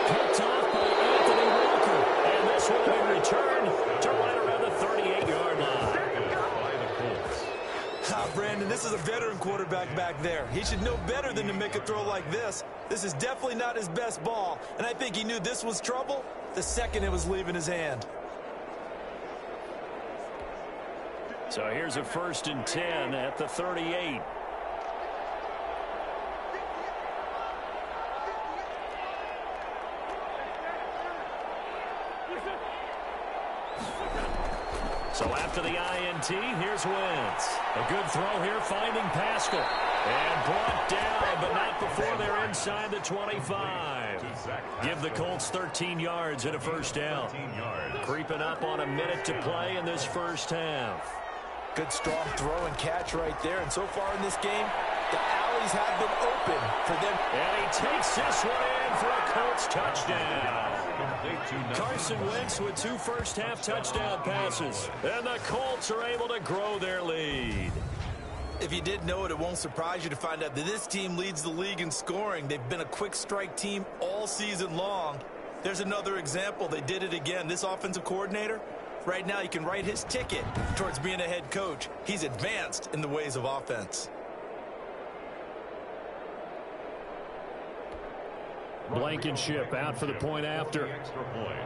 Picked off by Anthony Walker. And this will be returned to right around the 38-yard line. By the Colts. Brandon, this is a veteran quarterback back there. He should know better than to make a throw like this. This is definitely not his best ball, and I think he knew this was trouble the second it was leaving his hand. So here's a 1st and 10 at the 38. So after the INT, here's Wentz. A good throw here, finding Pascal. And brought down, but not before they're inside the 25. Give the Colts 13 yards and a 1st down. Creeping up on a minute to play in this first half. Good strong throw and catch right there. And so far in this game, the alleys have been open for them. And he takes this one in for a Colts touchdown. Carson Wentz with 2 first-half touchdown passes. And the Colts are able to grow their lead. If you didn't know it, it won't surprise you to find out that this team leads the league in scoring. They've been a quick strike team all season long. There's another example. They did it again. This offensive coordinator, right now, you can write his ticket towards being a head coach. He's advanced in the ways of offense. Blankenship out for the point after. Extra point.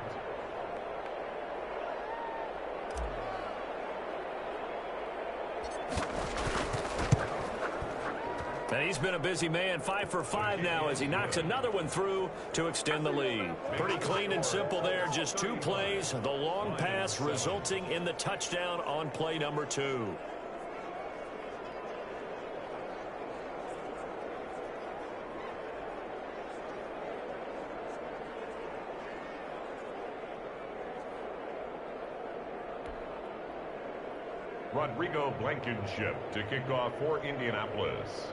And he's been a busy man, 5 for 5 now as he knocks another one through to extend the lead. Pretty clean and simple there, just 2 plays. The long pass resulting in the touchdown on play number 2. Rodrigo Blankenship to kick off for Indianapolis.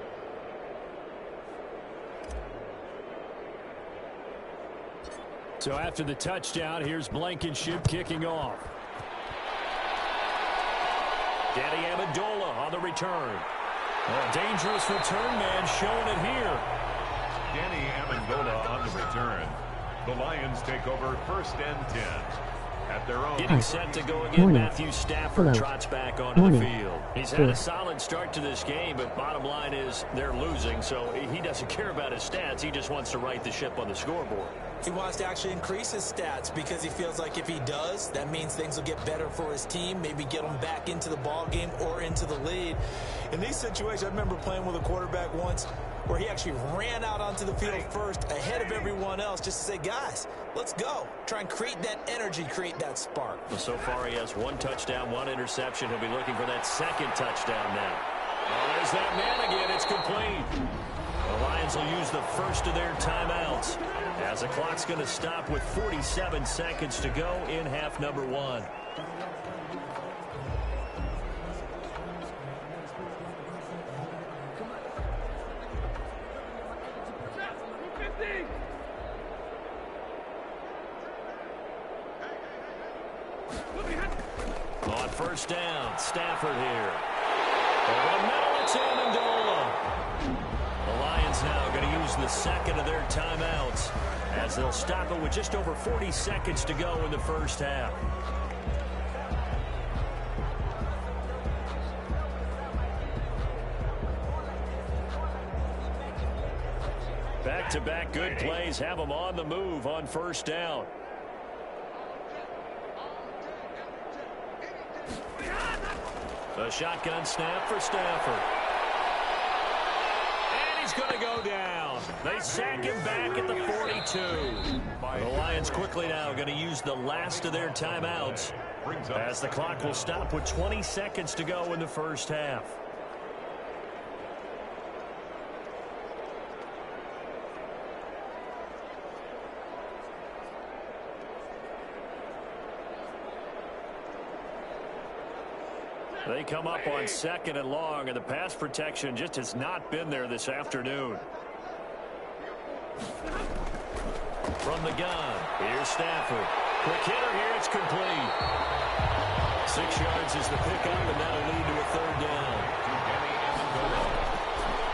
So after the touchdown, here's Blankenship kicking off. Danny Amendola on the return. A dangerous return man showing it here. Danny Amendola on the return. The Lions take over 1st and 10. At their own. Getting set to go again, Matthew Stafford trots back onto the field. He's had a solid start to this game, but bottom line is they're losing, so he doesn't care about his stats. He just wants to right the ship on the scoreboard. He wants to actually increase his stats because he feels like if he does, that means things will get better for his team, maybe get him back into the ball game or into the lead. In these situations, I remember playing with a quarterback once where he actually ran out onto the field first ahead of everyone else just to say, guys, let's go. Try and create that energy, create that spark. Well, so far he has 1 touchdown, 1 interception. He'll be looking for that 2nd touchdown now. Oh, there's that man again. It's complete. The Lions will use the first of their timeouts as the clock's going to stop with 47 seconds to go in half number 1. On 1st down, Stafford here. Over the middle, it's Amendola. The Lions now going to use the 2nd of their timeouts as they'll stop it with just over 40 seconds to go in the first half. Back-to-back good plays have them on the move on 1st down. A shotgun snap for Stafford. And he's going to go down. They sack him back at the 42. The Lions quickly now going to use the last of their timeouts as the clock will stop with 20 seconds to go in the first half. They come up on 2nd and long, and the pass protection just has not been there this afternoon. From the gun, here's Stafford. Quick hitter here, it's complete. 6 yards is the pickup, and that'll lead to a 3rd down.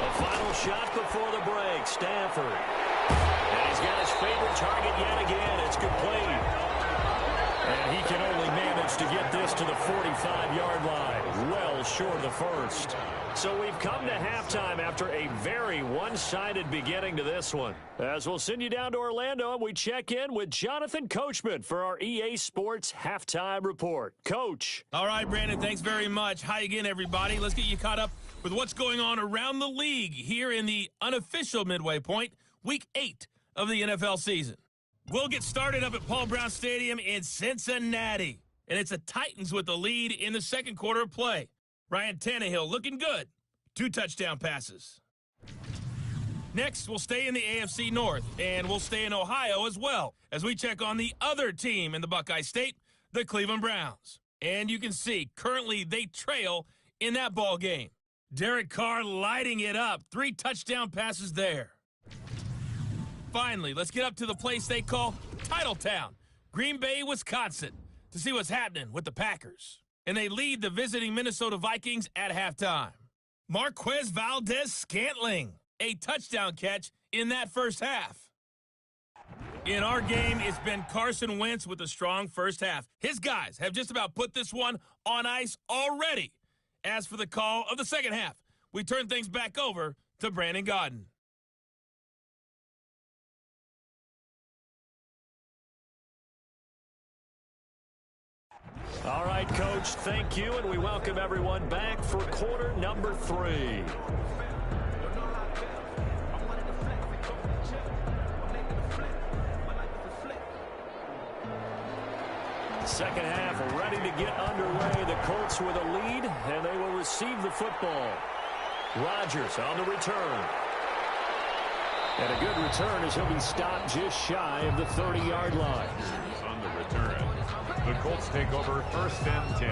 A final shot before the break. Stafford And he's got his favorite target yet again. It's complete. And he can only manage to get this to the 45-yard line. Well short of the first. So we've come to halftime after a very one-sided beginning to this one. As we'll send you down to Orlando, and we check in with Jonathan Coachman for our EA Sports Halftime Report. Coach. All right, Brandon, thanks very much. Hi again, everybody. Let's get you caught up with what's going on around the league here in the unofficial midway point, Week 8 of the NFL season. We'll get started up at Paul Brown Stadium in Cincinnati. And it's the Titans with the lead in the second quarter of play. Ryan Tannehill looking good. 2 touchdown passes. Next, we'll stay in the AFC North, and we'll stay in Ohio as well, as we check on the other team in the Buckeye State, the Cleveland Browns. And you can see, currently they trail in that ball game. Derek Carr lighting it up. 3 touchdown passes there. Finally, let's get up to the place they call Titletown, Green Bay, Wisconsin, to see what's happening with the Packers. And they lead the visiting Minnesota Vikings at halftime. Marquez Valdez-Scantling, a touchdown catch in that first half. In our game, it's been Carson Wentz with a strong first half. His guys have just about put this one on ice already. As for the call of the second half, we turn things back over to Brandon Gaudin. All right, Coach, thank you, and we welcome everyone back for quarter number 3. Second half ready to get underway. The Colts with a lead, and they will receive the football. Rodgers on the return. And a good return as he'll be stopped just shy of the 30-yard line. On the return, the Colts take over 1st and 10.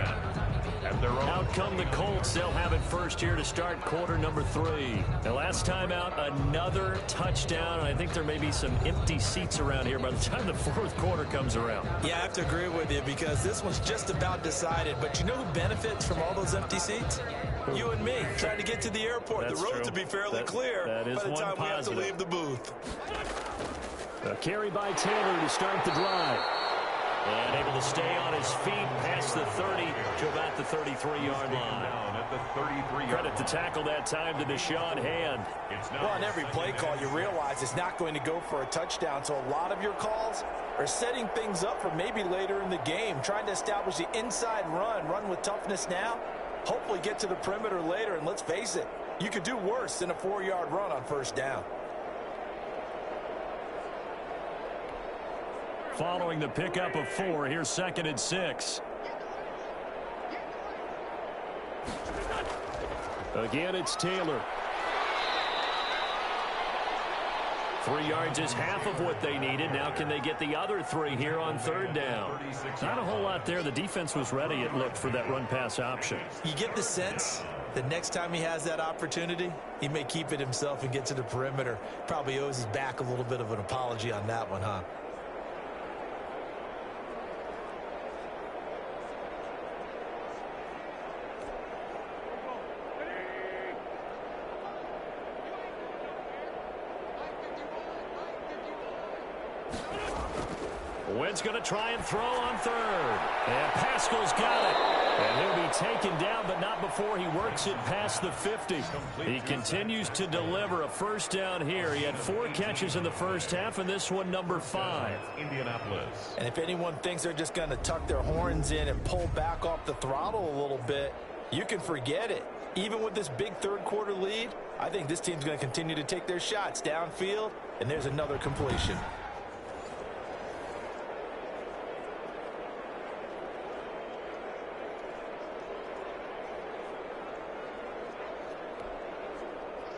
At their own. Out come the Colts. They'll have it first here to start quarter number 3. The last time out, another touchdown. I think there may be some empty seats around here by the time the fourth quarter comes around. Yeah, I have to agree with you because this one's just about decided. But you know who benefits from all those empty seats? You and me, trying to get to the airport. That's the road true. to be fairly clear that is by the one time positive. we have to leave the booth. A carry by Taylor to start the drive. And able to stay on his feet past the 30 to about the 33-yard line. Down at the 33-yard. Credit to tackle that time to Deshaun Hand. Well, on every play call, you realize it's not going to go for a touchdown. So a lot of your calls are setting things up for maybe later in the game, trying to establish the inside run with toughness now, hopefully get to the perimeter later. And let's face it, you could do worse than a 4-yard run on first down. Following the pickup of 4, here's 2nd and 6. Again, it's Taylor. 3 yards is half of what they needed. Now can they get the other 3 here on 3rd down? Not a whole lot there. The defense was ready, it looked, for that run-pass option. You get the sense that next time he has that opportunity, he may keep it himself and get to the perimeter. Probably owes his back a little bit of an apology on that one, huh? Wentz going to try and throw on 3rd. And Pascal's got it. And he'll be taken down, but not before he works it past the 50. He continues to deliver a first down here. He had 4 catches in the first half, and this one number 5. Indianapolis. And if anyone thinks they're just going to tuck their horns in and pull back off the throttle a little bit, you can forget it. Even with this big third quarter lead, I think this team's going to continue to take their shots downfield, and there's another completion.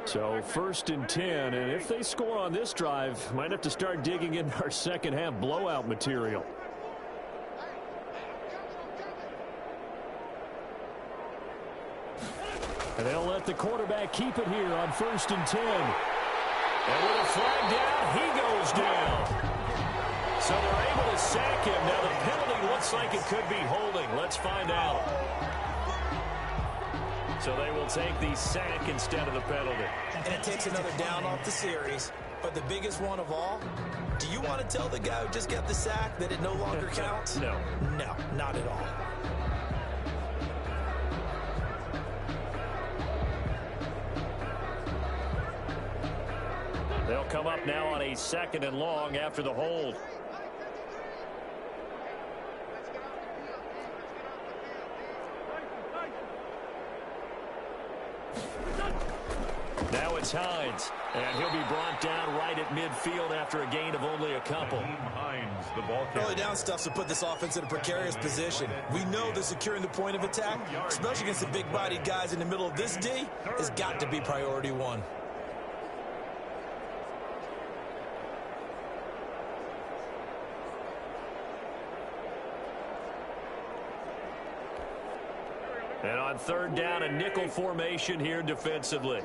So 1st and 10, and if they score on this drive, might have to start digging into our second half blowout material. And they'll let the quarterback keep it here on 1st and 10. And with a flag down, he goes down. So they're able to sack him. Now the penalty looks like it could be holding. Let's find out. So they will take the sack instead of the penalty. And it takes another down off the series. But the biggest one of all, do you want to tell the guy who just got the sack that it no longer counts? No. No, not at all. They'll come up now on a 2nd and long after the hold. Now it's Hines, and he'll be brought down right at midfield after a gain of only a couple. Hines, the ball carrier. Early down stuff to put this offense in a precarious position. We know that securing the point of attack, especially against the big-bodied guys in the middle of this D, has got to be priority one. And on 3rd down, a nickel formation here defensively.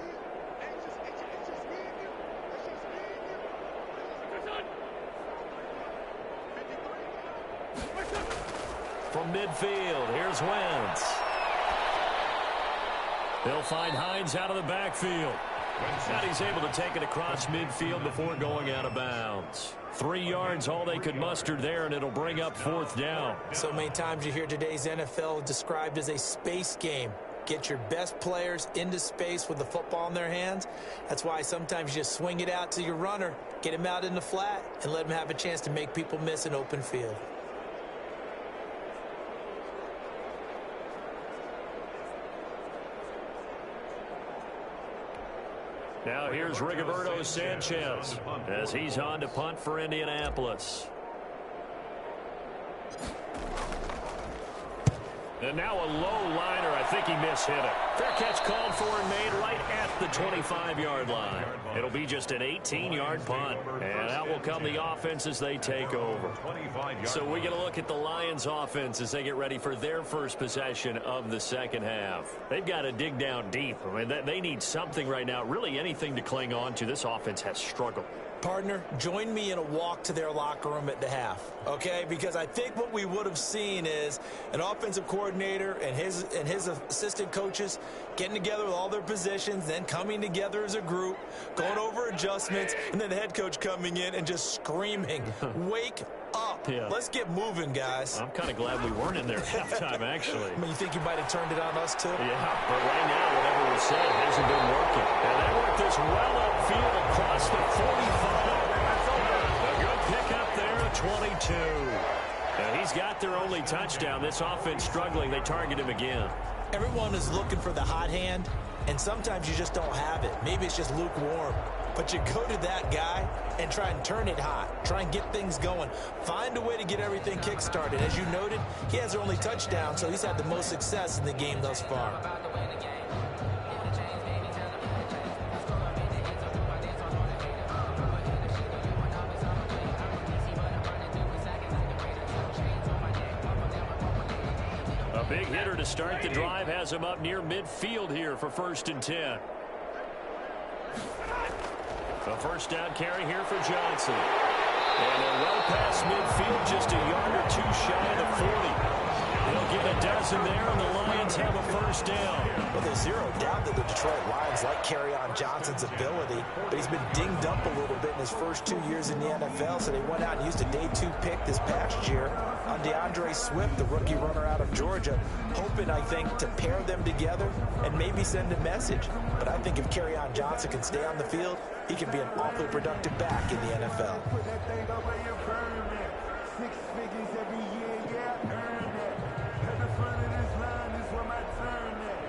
From midfield, here's Wentz. They'll find Hines out of the backfield. And he's able to take it across midfield before going out of bounds. 3 yards, all they could muster there, and it'll bring up 4th down. So many times you hear today's NFL described as a space game. Get your best players into space with the football in their hands. That's why sometimes you just swing it out to your runner, get him out in the flat, and let him have a chance to make people miss an open field. Now here's Rigoberto Sanchez as he's on to punt for Indianapolis. And now a low liner. I think he mishit it. Fair catch called for and made right at the 25-yard line. It'll be just an 18-yard punt. And out will come the offense as they take over. So we get a look at the Lions offense as they get ready for their first possession of the 2nd half. They've got to dig down deep. I mean, they need something right now, really anything to cling on to. This offense has struggled. Partner, join me in a walk to their locker room at the half, okay? Because I think what we would have seen is an offensive coordinator and his assistant coaches getting together with all their positions, then coming together as a group, going over adjustments, and then the head coach coming in and just screaming, wake up. Yeah. Let's get moving, guys. I'm kind of glad we weren't in there at halftime, actually. I mean, you think you might have turned it on us, too? Yeah, but right now, whatever was said hasn't been working. And they worked this well upfield across the 45. A good pickup there at 22. And he's got their only touchdown. This offense struggling. They target him again. Everyone is looking for the hot hand, and sometimes you just don't have it. Maybe it's just lukewarm. But you go to that guy and try and turn it hot. Try and get things going. Find a way to get everything kick-started. As you noted, he has their only touchdown, so he's had the most success in the game thus far. A big hitter to start the drive has him up near midfield here for 1st and 10. A 1st down carry here for Johnson. And they're well past midfield, just a yard or 2 shy of the 40. They'll get a dozen there, and the Lions have a 1st down. Well, there's zero doubt that the Detroit Lions like Kerryon Johnson's ability, but he's been dinged up a little bit in his first 2 years in the NFL, so they went out and used a day 2 pick this past year on DeAndre Swift, the rookie runner out of Georgia, hoping, I think, to pair them together and maybe send a message. But I think if Kerryon Johnson can stay on the field, he can be an awfully productive back in the NFL. Put that thing over your permit. 6 figures every year, yeah, earn that. At the front of this line is where my turn at.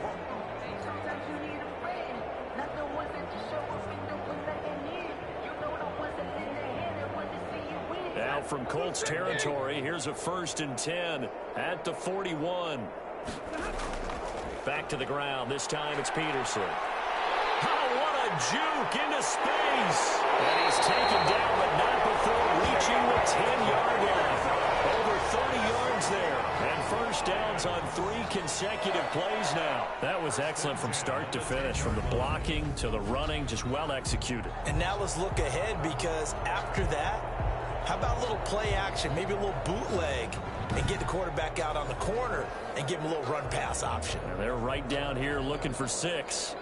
Sometimes you need a friend, not the ones that just show up and don't put nothing in. You know the ones that lend a hand and want to see you win. Now from Colts territory, here's a 1st and 10 at the 41. Back to the ground. This time it's Peterson. Oh, what a juke into space. And he's taken down, but not before reaching the 10-yard line. Over 30 yards there. And 1st downs on 3 consecutive plays now. That was excellent from start to finish, from the blocking to the running, just well executed. And now let's look ahead, because after that, how about a little play action, maybe a little bootleg, and get the quarterback out on the corner and give him a little run-pass option. And they're right down here looking for 6.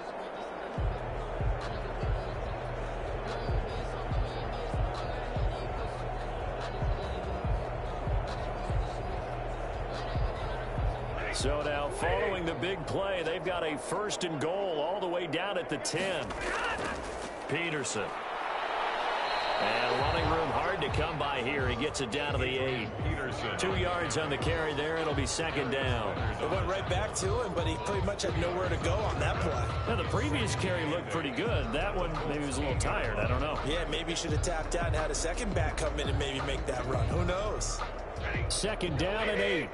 So now following the big play, they've got a 1st and goal all the way down at the 10. Peterson. And running room hard to come by here. He gets it down to the 8. 2 yards on the carry there. It'll be 2nd down. It went right back to him, but he pretty much had nowhere to go on that play. Now, the previous carry looked pretty good. That one maybe was a little tired. I don't know. Yeah, maybe he should have tapped out and had a second back come in and maybe make that run. Who knows? 2nd down and 8.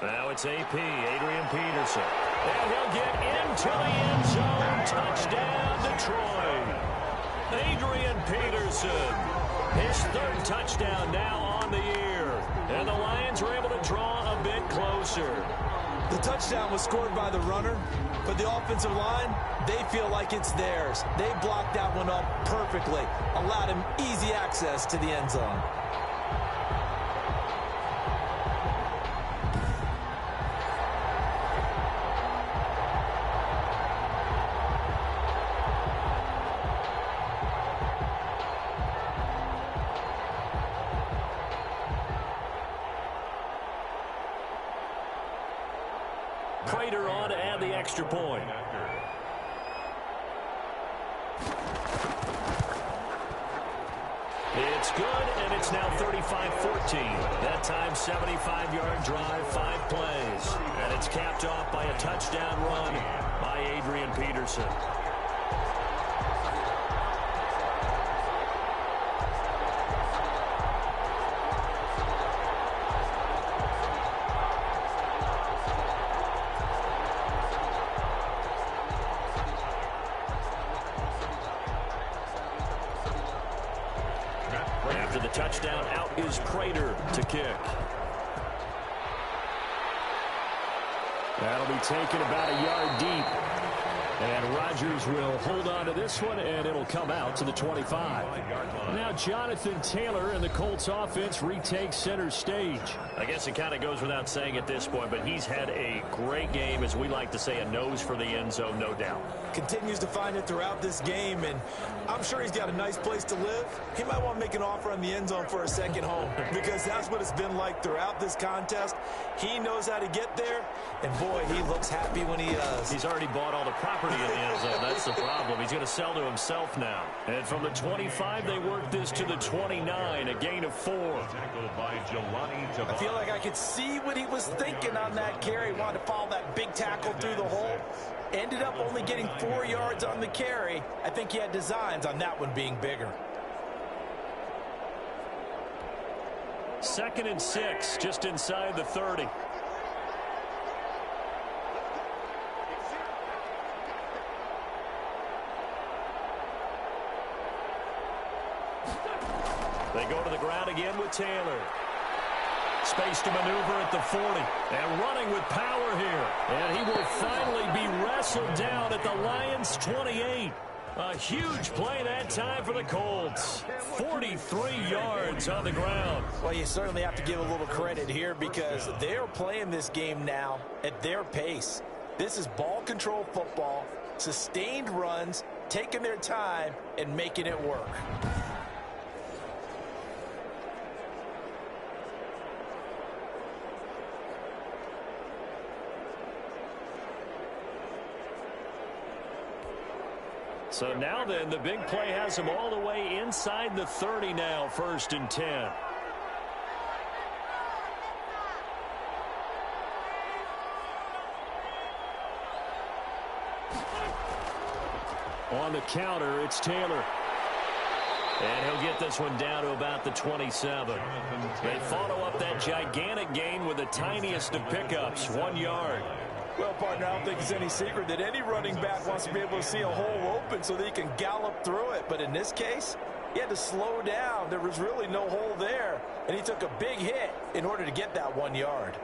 Now it's AP, Adrian Peterson. And he'll get into the end zone. Touchdown, Detroit. Adrian Peterson. His 3rd touchdown now on the year. And the Lions were able to draw a bit closer. The touchdown was scored by the runner, but the offensive line, they feel like it's theirs. They blocked that one up perfectly, allowed him easy access to the end zone. Prater on to add the extra point. It's good, and it's now 35-14. That time, 75-yard drive, 5 plays. And it's capped off by a touchdown run by Adrian Peterson. After the touchdown, out is Prater to kick. That'll be taken about a yard deep. And Rodgers will hold on to this one, and it'll come out to the 25. Now Jonathan Taylor and the Colts offense retake center stage. I guess it kind of goes without saying at this point, but he's had a great game, as we like to say, a nose for the end zone, no doubt. Continues to find it throughout this game, and I'm sure he's got a nice place to live. He might want to make an offer on the end zone for a second home, because that's what it's been like throughout this contest. He knows how to get there, and boy, he looks happy when he does. He's already bought all the property in the end zone. That's the problem. He's going to sell to himself now. And from the 25, they work this to the 29, a gain of 4. I feel like I could see what he was thinking on that carry. Wanted to follow that big tackle through the hole. Ended up only getting 4 yards on the carry. I think he had designs on that one being bigger. 2nd and 6, just inside the 30. They go to the ground again with Taylor. Space to maneuver at the 40. And running with power here. And he will finally be wrestled down at the Lions' 28. A huge play that time for the Colts. 43 yards on the ground. Well, you certainly have to give a little credit here, because they're playing this game now at their pace. This is ball control football, sustained runs, taking their time and making it work. So now then, the big play has him all the way inside the 30 now, 1st and 10. On the counter, it's Taylor. And he'll get this one down to about the 27. They follow up that gigantic gain with the tiniest of pickups, 1 yard. Well, partner, I don't think it's any secret that any running back wants to be able to see a hole open so that he can gallop through it. But in this case, he had to slow down. There was really no hole there, and he took a big hit in order to get that 1 yard.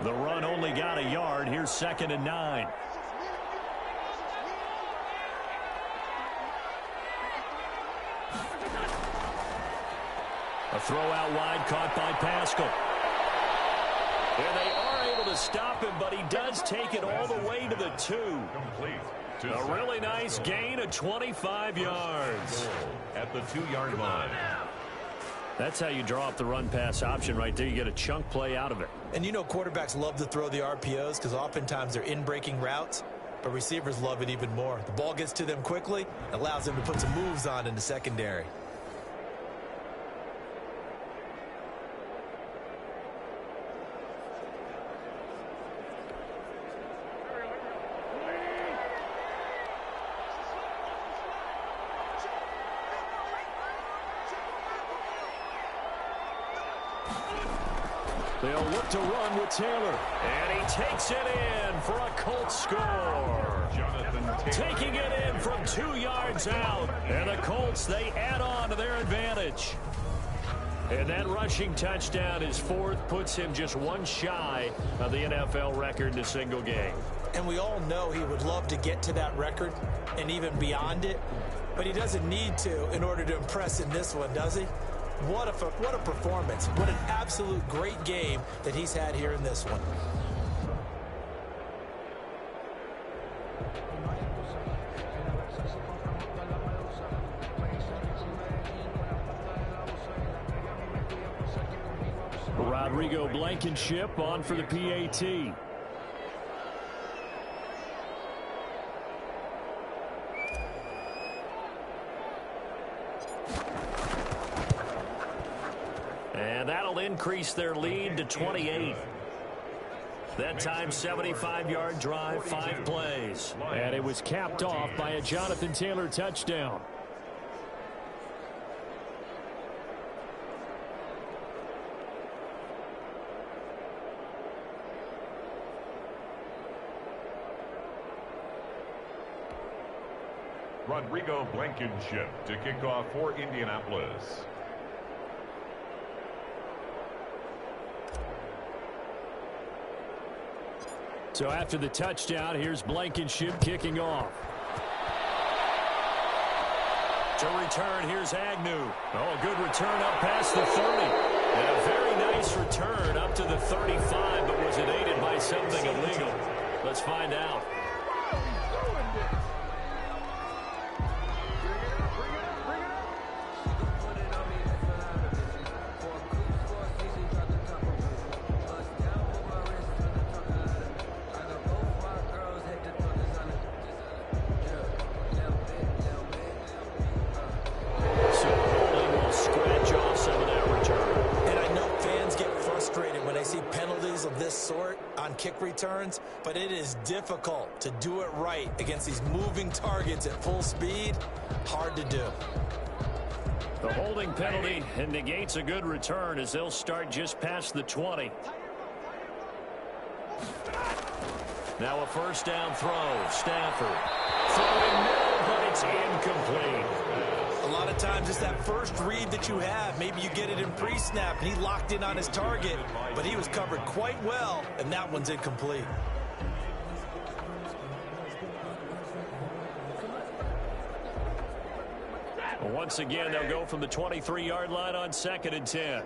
The run only got a yard. Here's 2nd and 9. A throw out wide, caught by Pascal. And they are able to stop him, but he does take it all the way to the 2. Complete. A really nice gain of 25 yards. At the 2-yard line. That's how you draw up the run-pass option right there. You get a chunk play out of it. And you know quarterbacks love to throw the RPOs because oftentimes they're in-breaking routes, but receivers love it even more. The ball gets to them quickly, allows them to put some moves on in the secondary. They'll look to run with Taylor. And he takes it in for a Colts score. Taking it in from 2 yards out. And the Colts, they add on to their advantage. And that rushing touchdown, his 4th, puts him just 1 shy of the NFL record in a single game. And we all know he would love to get to that record and even beyond it. But he doesn't need to in order to impress in this one, does he? What a performance. What an absolute great game that he's had here in this one. Rodrigo Blankenship on for the PAT. And that'll increase their lead to 28. That time, 75-yard drive, 5 plays. And it was capped off by a Jonathan Taylor touchdown. Rodrigo Blankenship to kick off for Indianapolis. So after the touchdown, here's Blankenship kicking off. To return, here's Agnew. Oh, good return up past the 30. And a very nice return up to the 35, but was it aided by something illegal? Let's find out. Kick returns, but it is difficult to do it right against these moving targets at full speed. Hard to do. The holding penalty negates a good return as they'll start just past the 20. Now a first down throw. Stafford throwing middle, but it's incomplete. A lot of times it's that first read that you have. Maybe you get it in pre-snap and he locked in on his target, but he was covered quite well, and that one's incomplete. Once again, they'll go from the 23-yard line on 2nd and 10.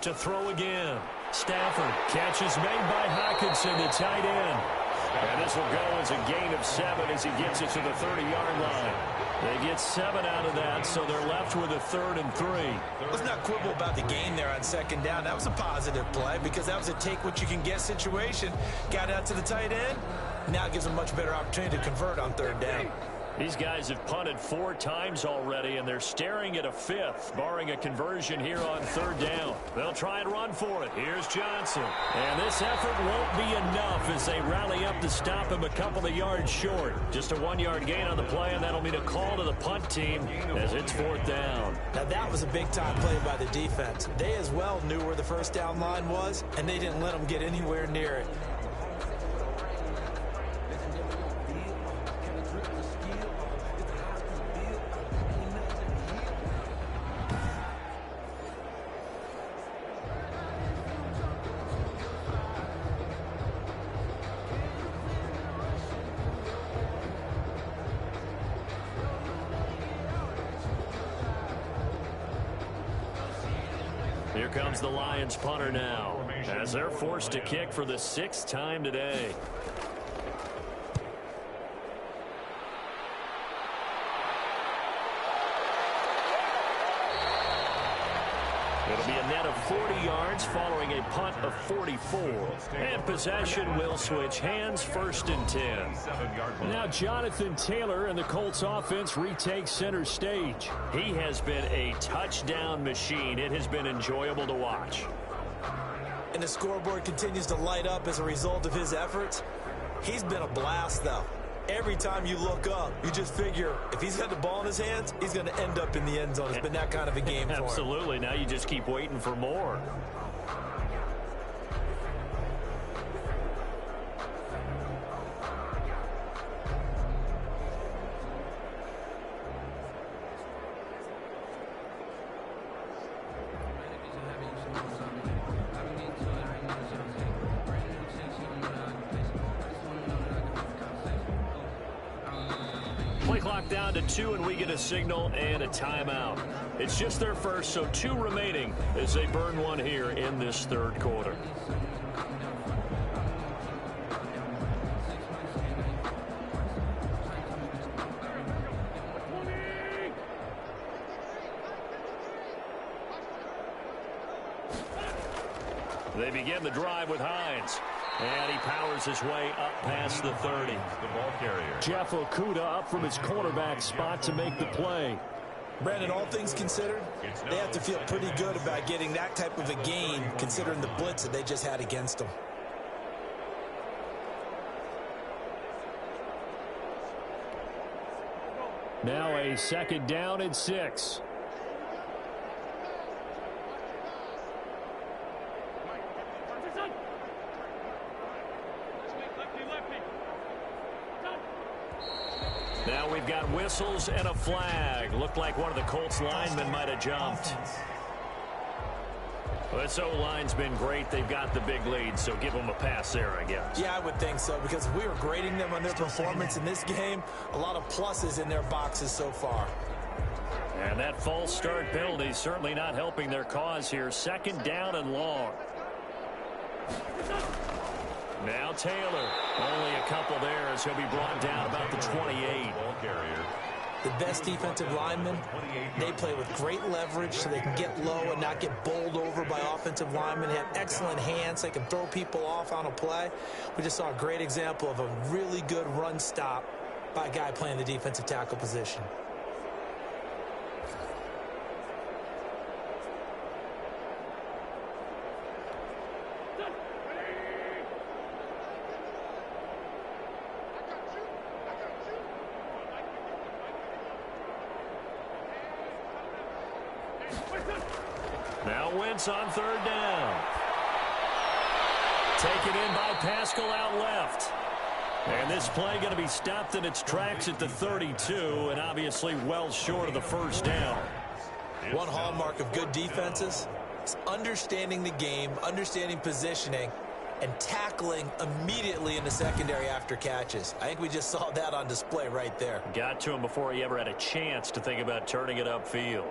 To throw again. Stafford, catches made by Hockenson, the tight end. And this will go as a gain of 7 as he gets it to the 30-yard line. They get 7 out of that, so they're left with a 3rd and 3. Let's not quibble about the gain there on 2nd down. That was a positive play because that was a take-what-you-can-get situation. Got out to the tight end. Now it gives them a much better opportunity to convert on 3rd down. These guys have punted 4 times already, and they're staring at a 5th, barring a conversion here on 3rd down. They'll try and run for it. Here's Johnson. And this effort won't be enough as they rally up to stop him a couple of yards short. Just a 1-yard gain on the play, and that'll mean a call to the punt team as it's 4th down. Now that was a big-time play by the defense. They as well knew where the first down line was, and they didn't let them get anywhere near it. comes the Lions punter now, as they're forced to kick for the 6th time today. It'll be a net of 40 yards following a punt of 44. And possession will switch hands, 1st and 10. Now Jonathan Taylor and the Colts offense retake center stage. He has been a touchdown machine. It has been enjoyable to watch. And the scoreboard continues to light up as a result of his efforts. He's been a blast, though. Every time you look up, you just figure if he's got the ball in his hands, he's going to end up in the end zone. It's been that kind of a game for him. Absolutely. Now you just keep waiting for more. Play clock down to 2, and we get a signal and a timeout. It's just their first, so 2 remaining as they burn one here in this 3rd quarter. They begin the drive with Hines. And he powers his way up past the 30. The ball carrier. Jeff Okudah up from his cornerback spot to make the play. Brandon, all things considered, they have to feel pretty good about getting that type of a gain, considering the blitz that they just had against them. Now a 2nd down and 6. Now we've got whistles and a flag. Looked like one of the Colts linemen might have jumped. Well, this O-line's been great. They've got the big lead, so give them a pass there, I guess. Yeah, I would think so, because if we were grading them on their performance in this game, a lot of pluses in their boxes so far. And that false start penalty certainly not helping their cause here. 2nd down and long. Now Taylor. Only a couple there as he'll be brought down about the 28. Ball carrier. The best defensive linemen, they play with great leverage so they can get low and not get bowled over by offensive linemen. They have excellent hands. They can throw people off on a play. We just saw a great example of a really good run stop by a guy playing the defensive tackle position. Now Wentz on 3rd down. Taken in by Pascal out left. And this play going to be stopped in its tracks at the 32, and obviously well short of the 1st down. One hallmark of good defenses is understanding the game, understanding positioning, and tackling immediately in the secondary after catches. I think we just saw that on display right there. Got to him before he ever had a chance to think about turning it upfield.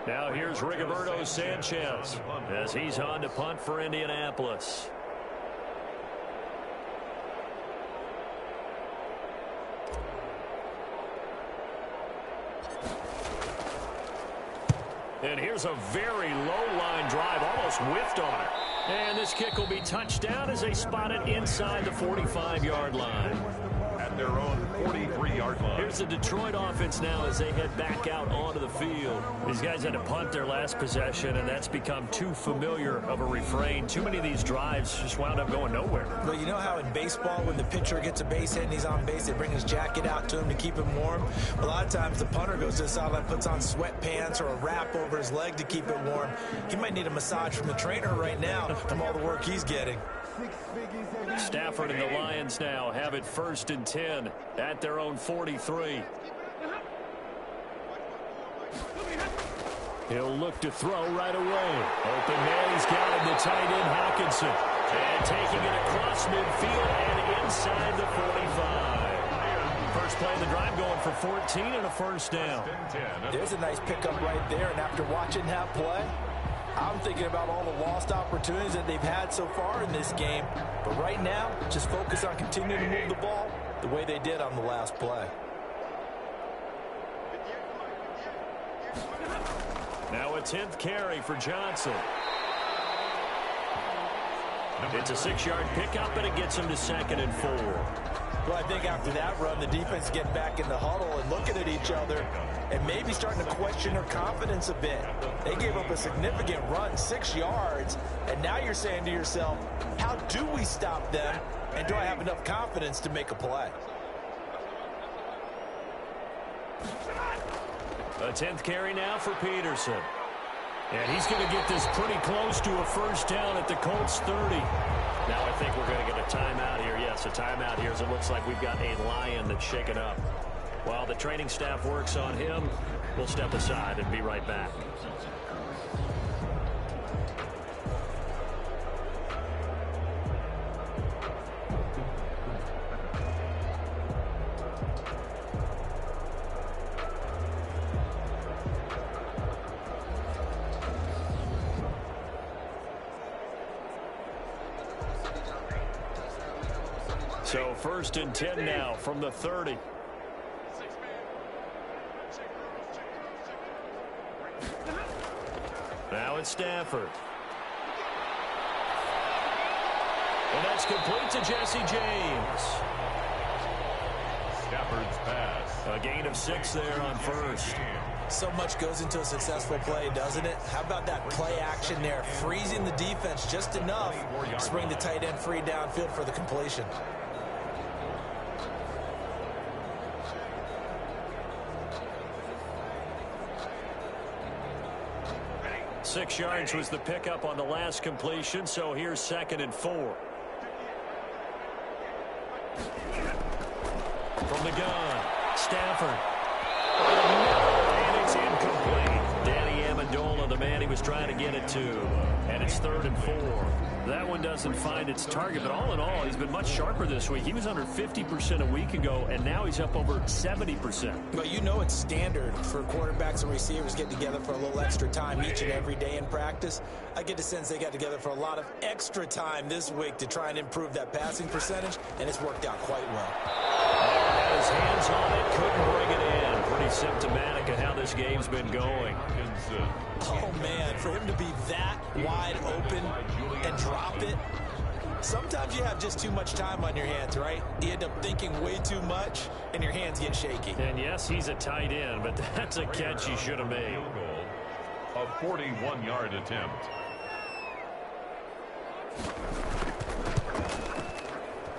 Now here's Rigoberto Sanchez as he's on to punt for Indianapolis. And here's a very low line drive, almost whiffed on it. And this kick will be touched down as they spot it inside the 45-yard line. At their own 43-yard line. Here's the Detroit offense now as they head back out onto the field. These guys had to punt their last possession, and that's become too familiar of a refrain. Too many of these drives just wound up going nowhere. But you know how in baseball, when the pitcher gets a base hit and he's on base, they bring his jacket out to him to keep him warm? A lot of times the punter goes to the sideline, puts on sweatpants or a wrap over his leg to keep it warm. He might need a massage from the trainer right now from all the work he's getting. Stafford and the Lions now have it 1st and 10 at their own 43. He'll look to throw right away. Open man, he's got him, the tight end Hawkinson. And taking it across midfield and inside the 45. First play of the drive going for 14 and a first down. There's a nice pickup right there, and after watching that play, I'm thinking about all the lost opportunities that they've had so far in this game. But right now, just focus on continuing to move the ball the way they did on the last play. Now a 10th carry for Johnson. It's a 6-yard pickup, and it gets him to 2nd and 4. Well, I think after that run, the defense getting back in the huddle and looking at each other and maybe starting to question their confidence a bit. They gave up a significant run, 6 yards, and now you're saying to yourself, how do we stop them, and do I have enough confidence to make a play? A 10th carry now for Peterson. And he's going to get this pretty close to a first down at the Colts 30. Now I think we're going to get a timeout here. Yes, a timeout here as it looks like we've got a Lion that's shaken up. While the training staff works on him, we'll step aside and be right back. So 1st and 10 now from the 30. Now it's Stafford. And that's complete to Jesse James. Stafford's pass. A gain of 6 there on 1st. So much goes into a successful play, doesn't it? How about that play action there, freezing the defense just enough to bring the tight end free downfield for the completion. 6 yards was the pickup on the last completion, so here's 2nd and 4. From the gun, Stafford. And it's incomplete. Danny Amendola, the man he was trying to get it to. And it's 3rd and 4. That one doesn't find its target, but all in all, he's been much sharper this week. He was under 50% a week ago, and now he's up over 70%. But you know it's standard for quarterbacks and receivers getting together for a little extra time each and every day in practice. I get the sense they got together for a lot of extra time this week to try and improve that passing percentage, and it's worked out quite well. Had his hands on it, couldn't bring it in. Pretty symptomatic of how this game's been going. Oh, man, for him to be that wide open and drop it. Sometimes you have just too much time on your hands, right? You end up thinking way too much, and your hands get shaky. And yes, he's a tight end, but that's a catch he should have made. A 41-yard attempt.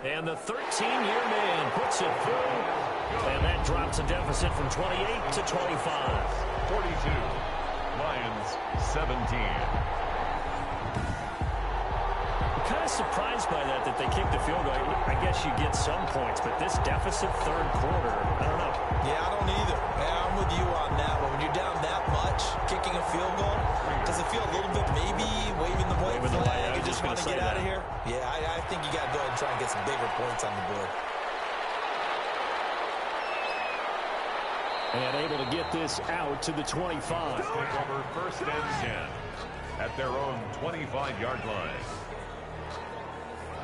And the 13-year man puts it through. And that drops a deficit from 28 to 25. 42. Lions 17. Kind of surprised by that they kicked the field goal. I guess you get some points, but this deficit 3rd quarter, I don't know. Yeah, I don't either. Yeah, I'm with you on that one. When you're down that much, kicking a field goal, does it feel a little bit maybe waving the white flag? You just want to get out of here? Yeah, I think you got to go ahead and try and get some bigger points on the board. And able to get this out to the 25. Take over 1st and 10 at their own 25-yard line.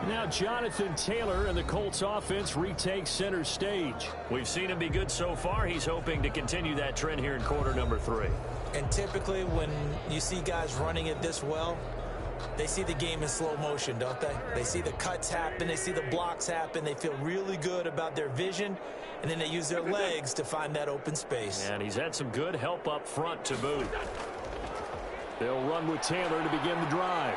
Now Jonathan Taylor and the Colts offense retakes center stage. We've seen him be good so far. He's hoping to continue that trend here in quarter number 3. And typically when you see guys running it this well, they see the game in slow motion, don't they? They see the cuts happen. They see the blocks happen. They feel really good about their vision, and then they use their legs to find that open space. And he's had some good help up front to boot. They'll run with Taylor to begin the drive.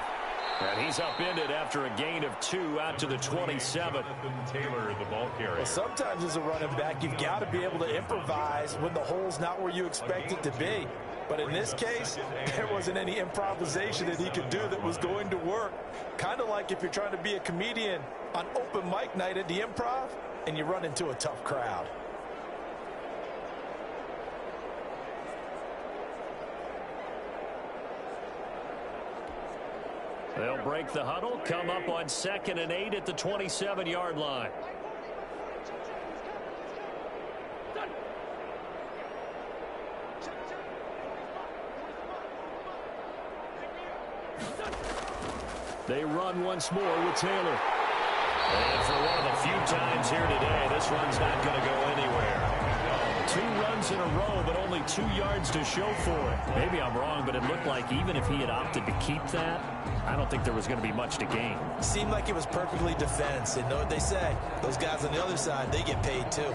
And he's upended after a gain of 2 out to the 27. Taylor, the ball carrier. Well, sometimes as a running back, you've got to be able to improvise when the hole's not where you expect it to be. But in this case, there wasn't any improvisation that he could do that was going to work. Kind of like if you're trying to be a comedian on open mic night at the Improv and you run into a tough crowd. They'll break the huddle, come up on 2nd and 8 at the 27-yard line. They run once more with Taylor. And for one of the few times here today, this run's not going to go anywhere. 2 runs in a row, but only 2 yards to show for it. Maybe I'm wrong, but it looked like even if he had opted to keep that, I don't think there was going to be much to gain. Seemed like it was perfectly defense. And know what they say? Those guys on the other side, they get paid too.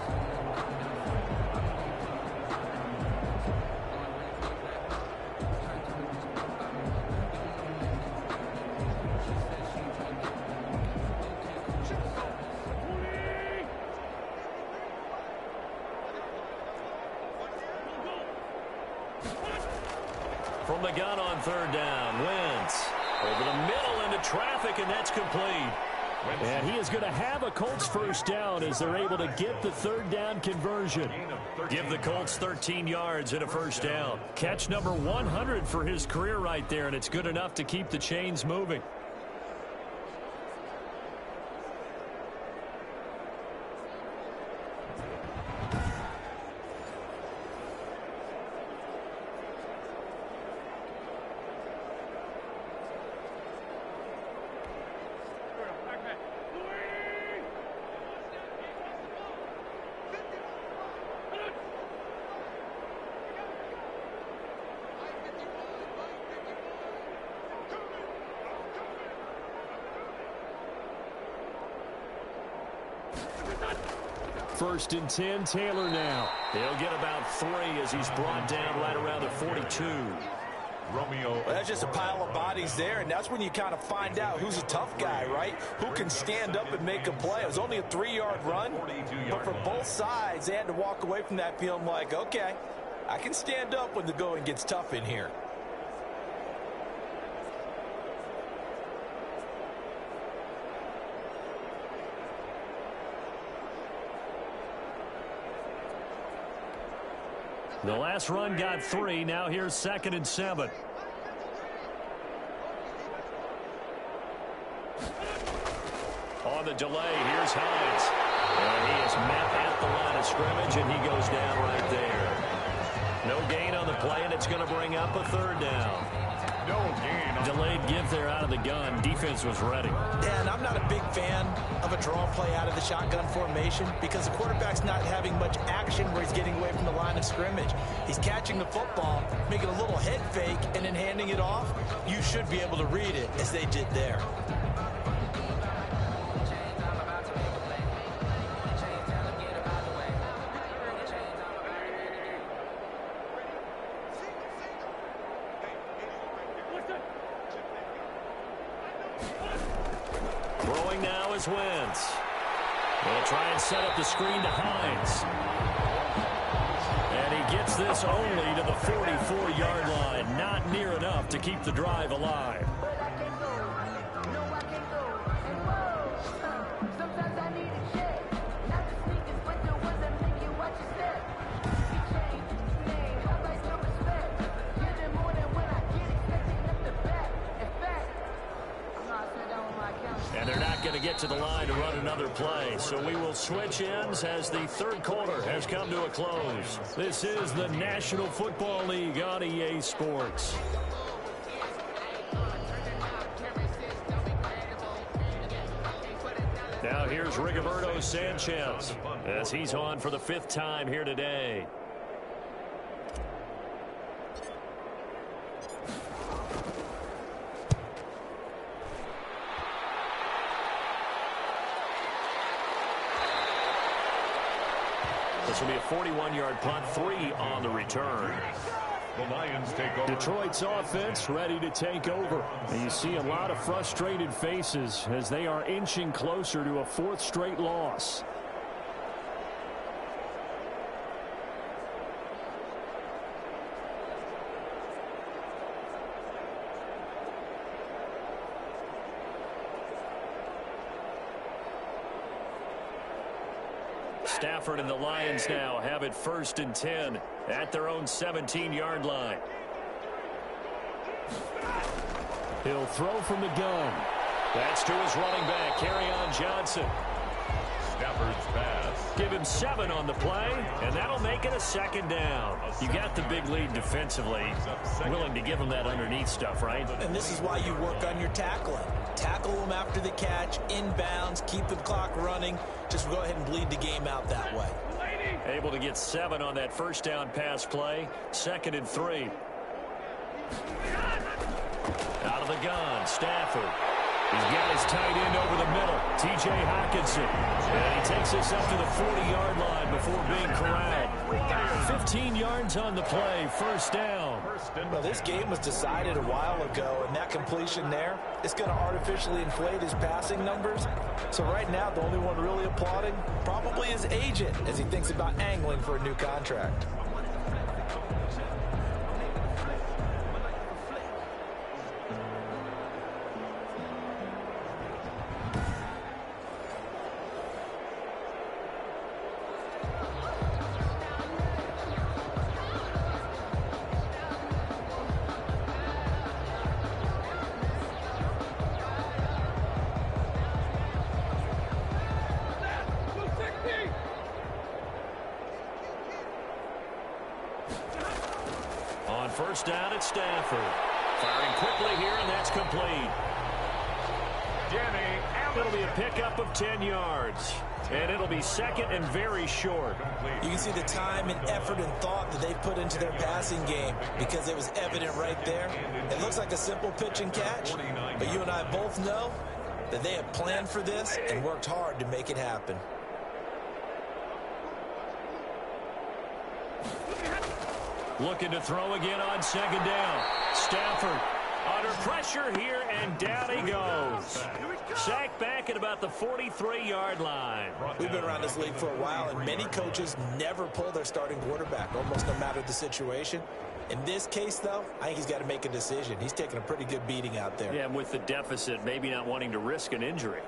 From the gun on 3rd down, Wentz over the middle into traffic, and that's complete. And he is going to have a Colts first down as they're able to get the 3rd down conversion. Give the Colts 13 yards and a first down. Catch number 100 for his career right there, and it's good enough to keep the chains moving. First and 10, Taylor now. He'll get about 3 as he's brought down right around the 42. Romeo. Well, that's just a pile of bodies there, and that's when you kind of find out who's a tough guy, right? Who can stand up and make a play. It was only a 3-yard run, but for both sides, they had to walk away from that feeling like, okay, I can stand up when the going gets tough in here. The last run got 3. Now here's 2nd and 7. On the delay, here's Hines. And he is met at the line of scrimmage, and he goes down right there. No gain on the play, and it's going to bring up a 3rd down. No gain. Delayed give there out of the gun. Defense was ready. Yeah, and I'm not a big fan of a draw play out of the shotgun formation because the quarterback's not having much action where he's getting away from the line of scrimmage. He's catching the football, making a little head fake, and then handing it off. You should be able to read it as they did there. Throwing now is Wentz. They'll try and set up the screen to Hines. And he gets this only to the 44-yard line. Not near enough to keep the drive alive. And they're not going to get to the line to run another play. So we will switch ends as the 3rd quarter has come to a close. This is the National Football League on EA Sports. Now here's Rigoberto Sanchez as he's on for the 5th time here today. This will be a 41-yard punt, 3 on the return. The Lions take over. Detroit's offense ready to take over. And you see a lot of frustrated faces as they are inching closer to a 4th straight loss. Stafford and the Lions now have it 1st and 10 at their own 17-yard line. He'll throw from the gun. That's to his running back, Kerryon Johnson. Stafford's pass give him 7 on the play, and that'll make it a 2nd down. You got the big lead defensively. Willing to give him that underneath stuff, right? And this is why you work on your tackling. Tackle them after the catch, inbounds, keep the clock running. Just go ahead and bleed the game out that way. Able to get 7 on that first down pass play. 2nd and 3. Out of the gun, Stafford. He's got his tight end over the middle, T.J. Hockenson. And he takes us up to the 40-yard line before being corralled. 15 yards on the play, 1st down. Well, this game was decided a while ago, and that completion there, it's going to artificially inflate his passing numbers. So right now, the only one really applauding probably his agent as he thinks about angling for a new contract. On 1st down, it's Stafford. Firing quickly here, and that's complete. It'll be a pickup of 10 yards. And it'll be 2nd and very short. You can see the time and effort and thought that they put into their passing game because it was evident right there. It looks like a simple pitch and catch, but you and I both know that they have planned for this and worked hard to make it happen. Looking to throw again on 2nd down. Stafford under pressure here, and down he goes. Sacked back at about the 43-yard line. We've been around this league for a while, and many coaches never pull their starting quarterback, almost no matter the situation. In this case, though, I think he's got to make a decision. He's taking a pretty good beating out there. Yeah, and with the deficit, maybe not wanting to risk an injury.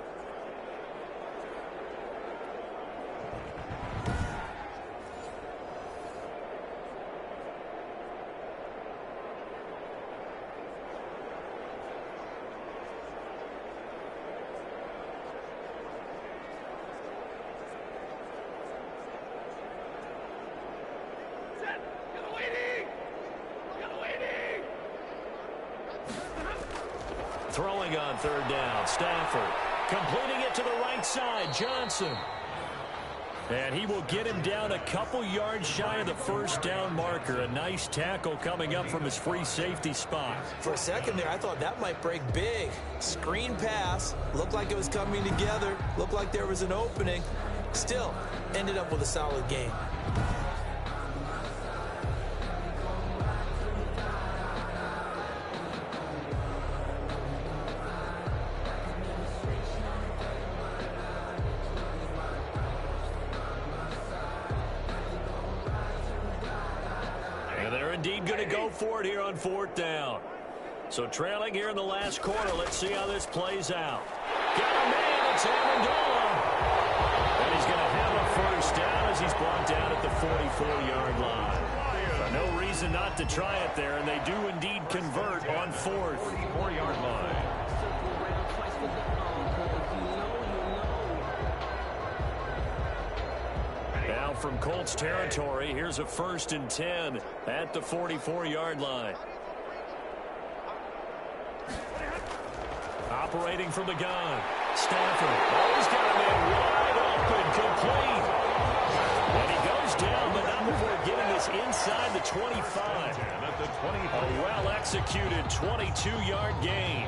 Throwing on 3rd down, Stafford. Completing it to the right side, Johnson. And he will get him down a couple yards shy of the 1st down marker. A nice tackle coming up from his free safety spot. For a second there, I thought that might break big. Screen pass. Looked like it was coming together. Looked like there was an opening. Still, ended up with a solid game. Indeed going to go for it here on 4th down. So trailing here in the last quarter. Let's see how this plays out. Got a man. It's Amendola. And he's going to have a 1st down as he's brought down at the 44-yard line. No reason not to try it there, and they do indeed convert on 4th. 44-yard line. Now from Colts territory, here's a 1st and 10 at the 44-yard line. Operating from the gun, Stafford. Oh, he's got a man wide open, complete. And he goes down, but not before getting this inside the 25. A well-executed 22-yard gain.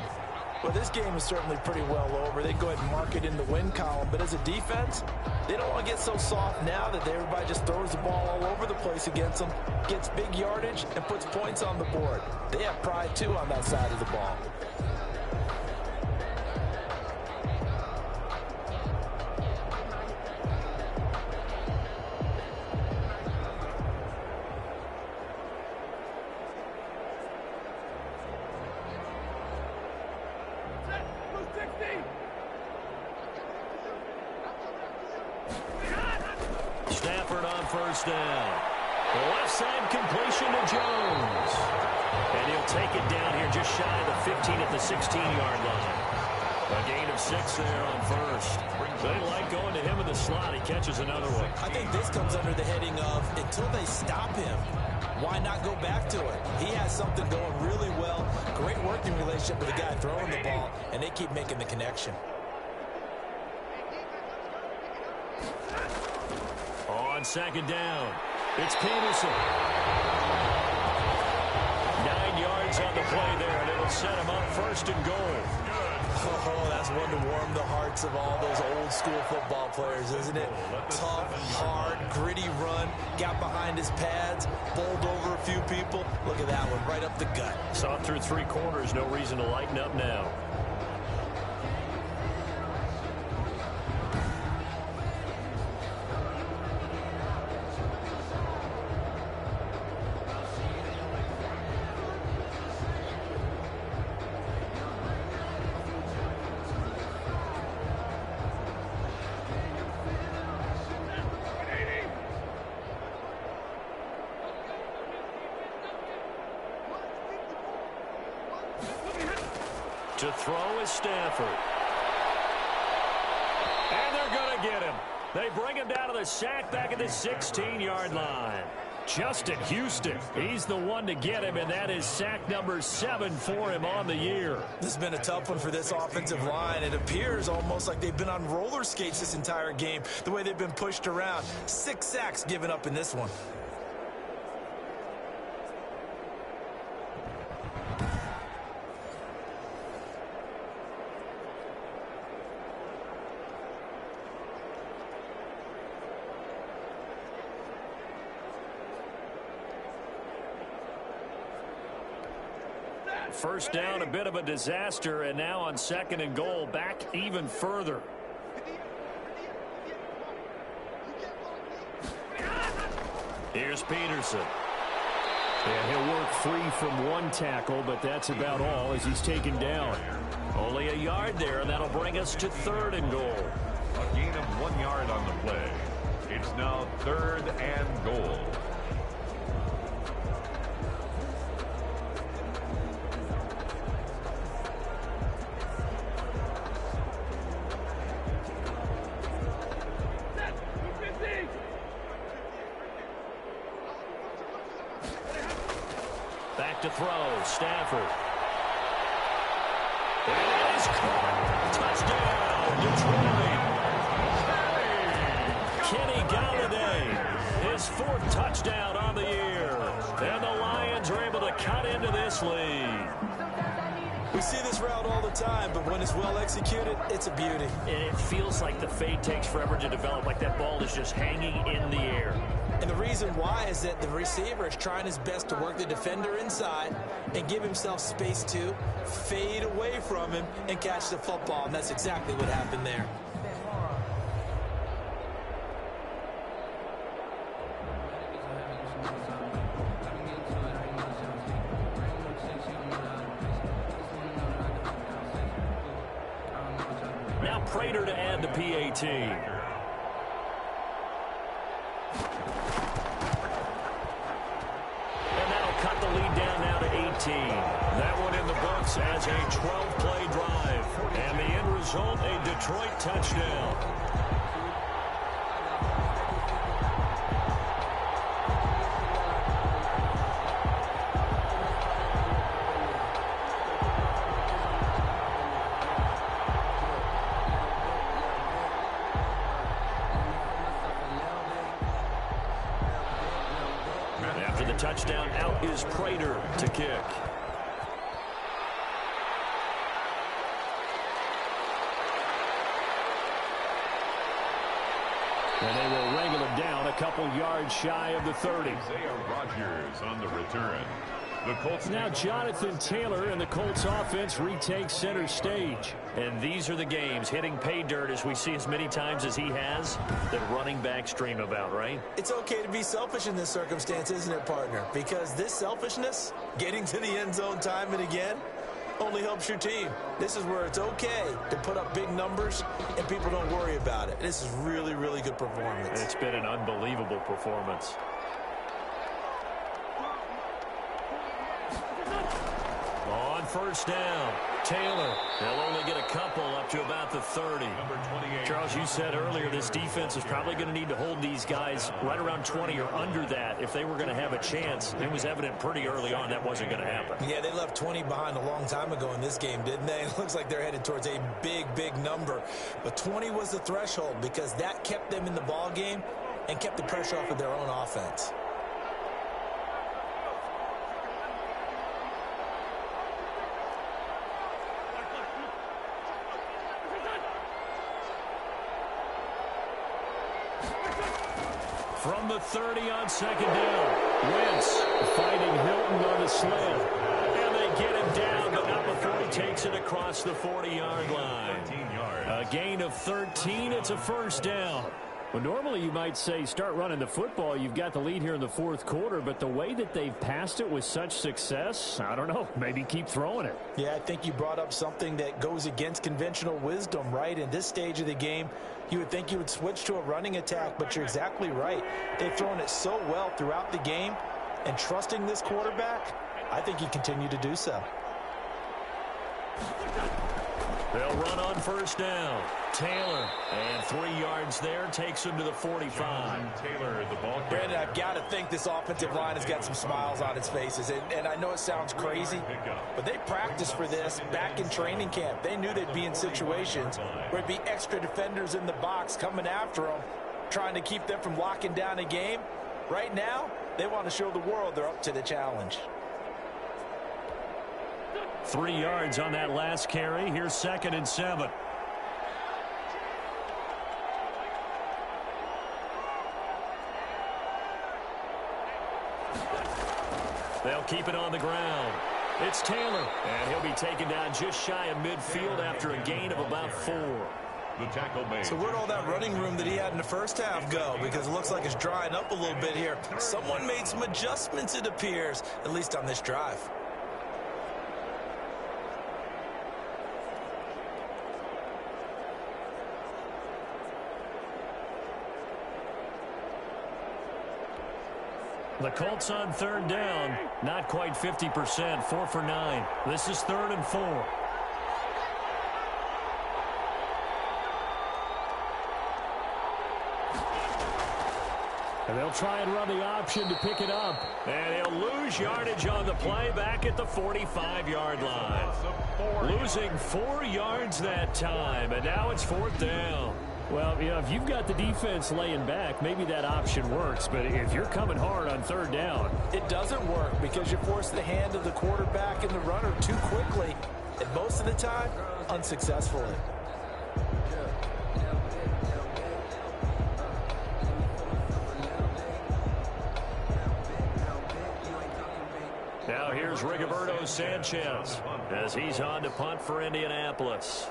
Well, this game is certainly pretty well over. They go ahead and mark it in the win column. But as a defense, they don't want to get so soft now that everybody just throws the ball all over the place against them, gets big yardage, and puts points on the board. They have pride, too, on that side of the ball. Stafford on 1st down. Left side completion to Jones. And he'll take it down here just shy of the 15 at the 16-yard line. A gain of 6 there on first. They like going to him in the slot. He catches another one. I think this comes under the heading of until they stop him, why not go back to it? He has something going really well. Great working relationship with the guy throwing the ball, and they keep making the connection. On second down, it's Peterson. 9 yards on the play there, and it'll set him up first and goal. Oh, that's one to warm the hearts of all those old school football players, isn't it? Tough, hard, gritty run, got behind his pads, bowled over a few people. Look at that one, right up the gut. Saw through 3 quarters, no reason to lighten up now. To throw is Stafford. And they're going to get him. They bring him down to the sack back at the 16-yard line. Justin Houston, he's the one to get him, and that is sack number 7 for him on the year. This has been a tough one for this offensive line. It appears almost like they've been on roller skates this entire game, the way they've been pushed around. 6 sacks given up in this one. First down, a bit of a disaster, and now on second and goal, back even further. Here's Peterson. And he'll work free from one tackle, but that's about all as he's taken down. Only a yard there, and that'll bring us to third and goal. A gain of 1 yard on the play. It's now third and goal. Back to throw, Stafford. And it's caught. Touchdown, Detroit. Kenny Galladay, his 4th touchdown on the year. And the Lions are able to cut into this lead. We see this route all the time, but when it's well executed, it's a beauty. And it feels like the fade takes forever to develop, like that ball is just hanging in the air. And the reason why is that the receiver is trying his best to work the defender inside and give himself space to fade away from him and catch the football, and that's exactly what happened there. Now Prater to add the PAT. Cut the lead down now to 18. That one in the books as a 12-play drive. And the end result, a Detroit touchdown. After the touchdown, out is Prater to kick. And they will wrangle it down a couple yards shy of the 30. Isaiah Rodgers on the return. The Colts now Jonathan Taylor and the Colts offense retake center stage. And these are the games hitting pay dirt as we see as many times as he has that running backs dream about, right? It's okay to be selfish in this circumstance, isn't it, partner? Because this selfishness, getting to the end zone time and again, only helps your team. This is where it's okay to put up big numbers and people don't worry about it. This is really, really good performance. It's been an unbelievable performance. On on first down. Taylor, they'll only get a couple up to about the 30. Charles, you said earlier this defense is probably going to need to hold these guys right around 20 or under that if they were going to have a chance. It was evident pretty early on that wasn't going to happen. Yeah, they left 20 behind a long time ago in this game, didn't they? It looks like they're headed towards a big, big number. But 20 was the threshold because that kept them in the ball game and kept the pressure off of their own offense. From the 30 on second down. Wentz fighting Hilton on the slant. And they get him down, but not before he takes it across the 40-yard line. A gain of 13. It's a first down. Well, normally you might say start running the football. You've got the lead here in the fourth quarter, but the way that they've passed it with such success, I don't know, maybe keep throwing it. Yeah, I think you brought up something that goes against conventional wisdom, right? In this stage of the game, you would think you would switch to a running attack, but you're exactly right. They've thrown it so well throughout the game, and trusting this quarterback, I think he continued to do so. They'll run on first down. Taylor, and 3 yards there, takes him to the 45. Taylor, the ball. Brandon, I've got to think this offensive line has got some smiles on its faces, and I know it sounds crazy, but they practiced for this back in training camp. They knew they'd be in situations where it'd be extra defenders in the box coming after them, trying to keep them from locking down a game. Right now, they want to show the world they're up to the challenge. 3 yards on that last carry. Here's 2nd and 7. They'll keep it on the ground. It's Taylor, and he'll be taken down just shy of midfield after a gain of about 4. The tackle made. So where'd all that running room that he had in the first half go? Because it looks like it's drying up a little bit here. Someone made some adjustments, it appears, at least on this drive. The Colts on 3rd down, not quite 50%, 4 for 9. This is 3rd and 4. And they'll try and run the option to pick it up. And he'll lose yardage on the play back at the 45-yard line. Losing 4 yards that time, and now it's 4th down. Well, you know, if you've got the defense laying back, maybe that option works. But if you're coming hard on 3rd down, it doesn't work because you force the hand of the quarterback and the runner too quickly, and most of the time, unsuccessfully. Now here's Rigoberto Sanchez as he's on to punt for Indianapolis.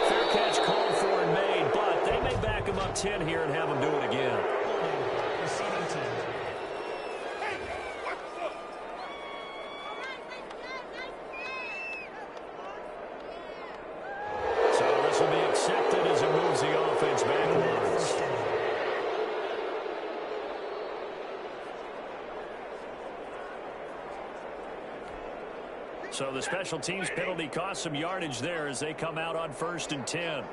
Fair catch called for and made, but they may back him up 10 here and have him do it again. So the special teams penalty cost some yardage there as they come out on 1st and 10.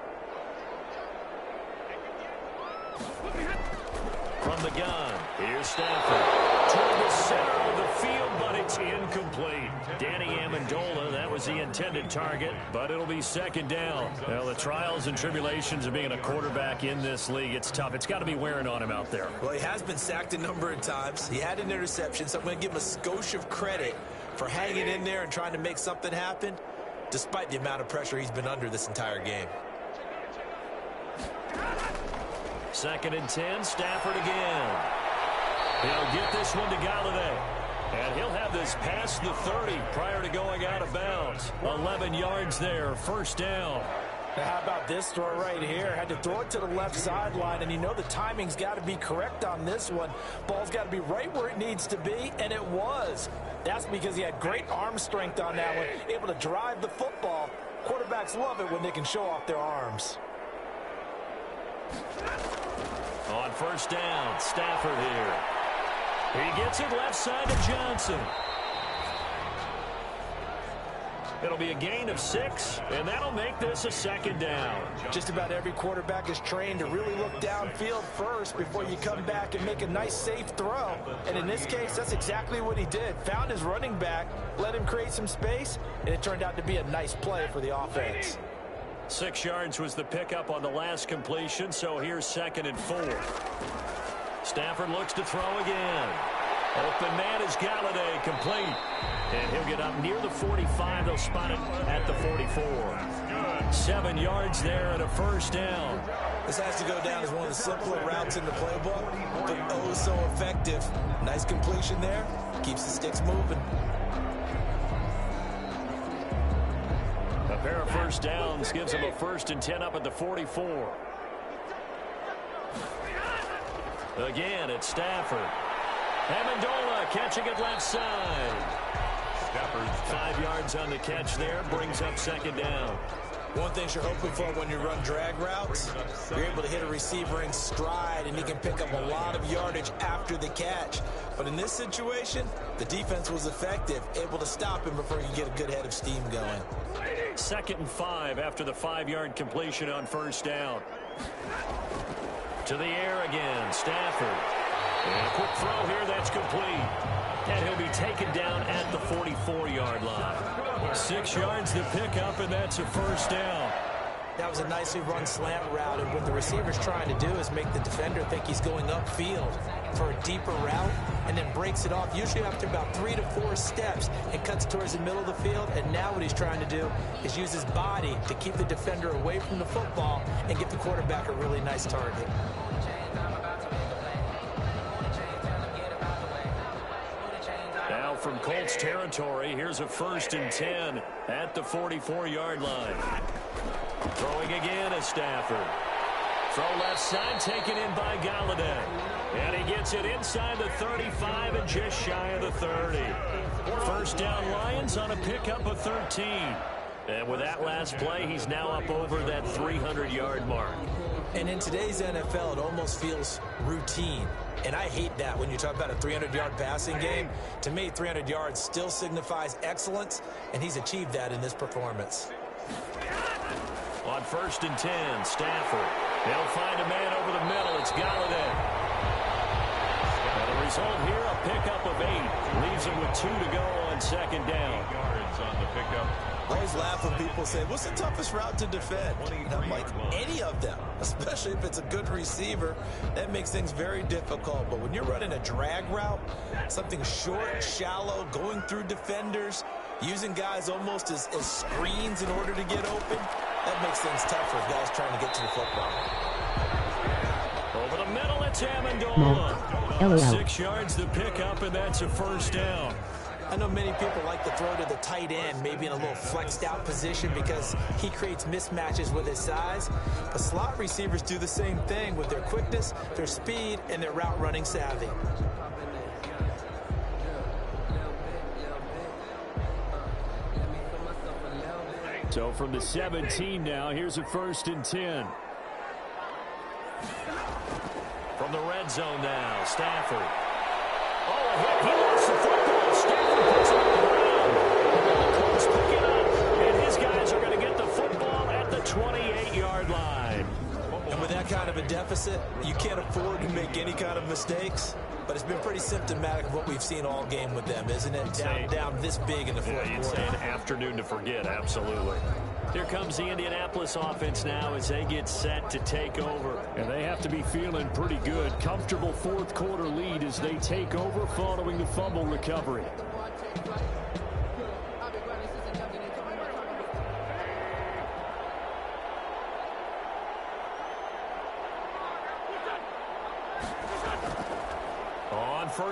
From the gun, here's Stafford. Toward the center of the field, but it's incomplete. Danny Amendola, that was the intended target, but it'll be 2nd down. Well, the trials and tribulations of being a quarterback in this league, it's tough. It's got to be wearing on him out there. Well, he has been sacked a number of times. He had an interception, so I'm going to give him a skosh of credit for hanging in there and trying to make something happen, despite the amount of pressure he's been under this entire game. 2nd and 10, Stafford again. He'll get this one to Galladay. And he'll have this past the 30 prior to going out of bounds. 11 yards there, 1st down. Now, how about this throw right here? Had to throw it to the left sideline, and you know the timing's got to be correct on this one. Ball's got to be right where it needs to be, and it was. That's because he had great arm strength on that one, able to drive the football. Quarterbacks love it when they can show off their arms. On first down, Stafford here. He gets it left side to Johnson. It'll be a gain of 6, and that'll make this a second down. Just about every quarterback is trained to really look downfield first before you come back and make a nice, safe throw. And in this case, that's exactly what he did. Found his running back, let him create some space, and it turned out to be a nice play for the offense. 6 yards was the pickup on the last completion, so here's 2nd and 4. Stafford looks to throw again. Open man is Galladay, complete. And he'll get up near the 45. They'll spot it at the 44. 7 yards there and a first down. This has to go down as one of the simpler routes in the playbook, but oh so effective. Nice completion there. Keeps the sticks moving. A pair of first downs gives them a 1st and 10 up at the 44. Again, it's Stafford. Amendola catching it left side. 5 yards on the catch there, brings up 2nd down. One thing you're hoping for when you run drag routes, you're able to hit a receiver in stride, and he can pick up a lot of yardage after the catch. But in this situation, the defense was effective, able to stop him before you get a good head of steam going. 2nd and 5 after the 5-yard completion on first down. To the air again, Stafford. And a quick throw here, that's complete. And he'll be taken down at the 44-yard line. 6 yards to pick up, and that's a first down. That was a nicely run slant route, and what the receiver's trying to do is make the defender think he's going upfield for a deeper route, and then breaks it off, usually after about 3 to 4 steps, and cuts towards the middle of the field. And now what he's trying to do is use his body to keep the defender away from the football and give the quarterback a really nice target. Now from Colts territory, here's a 1st and 10 at the 44-yard line. Throwing again is Stafford. Throw left side, taken in by Galladay. And he gets it inside the 35 and just shy of the 30. First down Lions on a pickup of 13. And with that last play, he's now up over that 300-yard mark. And in today's NFL, it almost feels routine. And I hate that when you talk about a 300-yard passing game. To me, 300 yards still signifies excellence, and he's achieved that in this performance. On 1st and 10, Stafford. They'll find a man over the middle. It's Galladay. And the result here, a pickup of 8. Leaves him with 2 to go on 2nd down. Yards on the pickup. I always laugh when people say, what's the toughest route to defend? And I'm like, any of them, especially if it's a good receiver. That makes things very difficult. But when you're running a drag route, something short, shallow, going through defenders, using guys almost as screens in order to get open, that makes things tough for guys trying to get to the football. Over the middle, it's Amendola. 6 yards to pick up, and that's a first down. I know many people like to throw to the tight end, maybe in a little flexed out position because he creates mismatches with his size. But slot receivers do the same thing with their quickness, their speed, and their route running savvy. So from the 17 now, here's a 1st and 10. From the red zone now, Stafford. Oh, a hit. He lost the football. Stafford puts it on the ground. The Colts pick it up, and his guys are going to get the football at the 28-yard line. And with that kind of a deficit, you can't afford to make any kind of mistakes. But it's been pretty symptomatic of what we've seen all game with them, isn't it? Down this big in the fourth quarter. You'd say an afternoon to forget, absolutely. Here comes the Indianapolis offense now as they get set to take over. And they have to be feeling pretty good. Comfortable 4th quarter lead as they take over following the fumble recovery.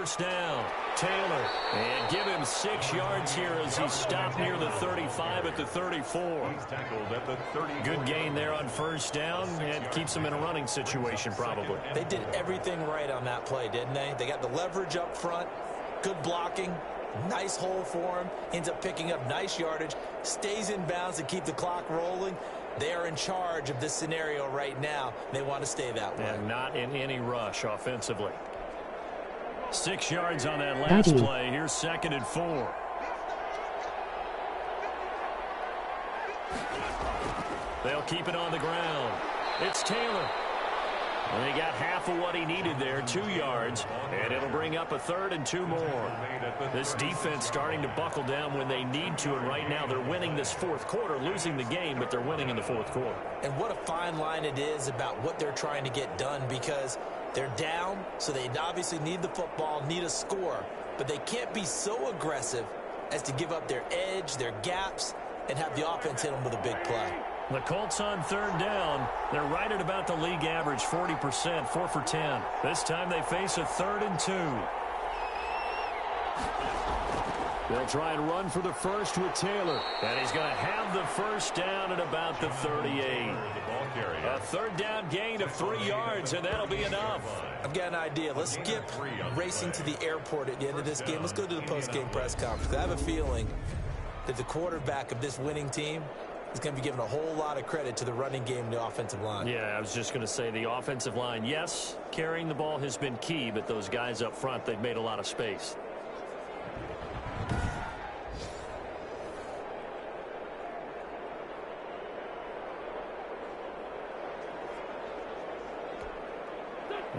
first down. Taylor, and give him 6 yards here as he stopped near the 35 at the 34. He's tackled at the 30. Good gain there on first down, and keeps him in a running situation probably. They did everything right on that play, didn't they? They got the leverage up front, good blocking, nice hole for him, ends up picking up nice yardage, stays in bounds to keep the clock rolling. They are in charge of this scenario right now. They want to stay that way. And not in any rush offensively. 6 yards on that last play. Here's 2nd and 4. They'll keep it on the ground. It's Taylor. And he got half of what he needed there, 2 yards, and it'll bring up a 3rd and 2 more. This defense starting to buckle down when they need to, and right now they're winning this 4th quarter, losing the game, but they're winning in the 4th quarter. And what a fine line it is about what they're trying to get done, because they're down, so they obviously need the football, need a score, but they can't be so aggressive as to give up their edge, their gaps, and have the offense hit them with a big play. The Colts on 3rd down. They're right at about the league average, 40%, 4 for 10. This time they face a 3rd and 2. They'll try and run for the first with Taylor. And he's going to have the first down at about the 38. A 3rd down gain of 3 yards, and that'll be enough. I've got an idea. Let's skip racing to the airport at the end of this game. Let's go to the post-game press conference. I have a feeling that the quarterback of this winning team is going to be given a whole lot of credit to the running game and the offensive line. Yeah, I was just going to say the offensive line, yes, carrying the ball has been key, but those guys up front, they've made a lot of space.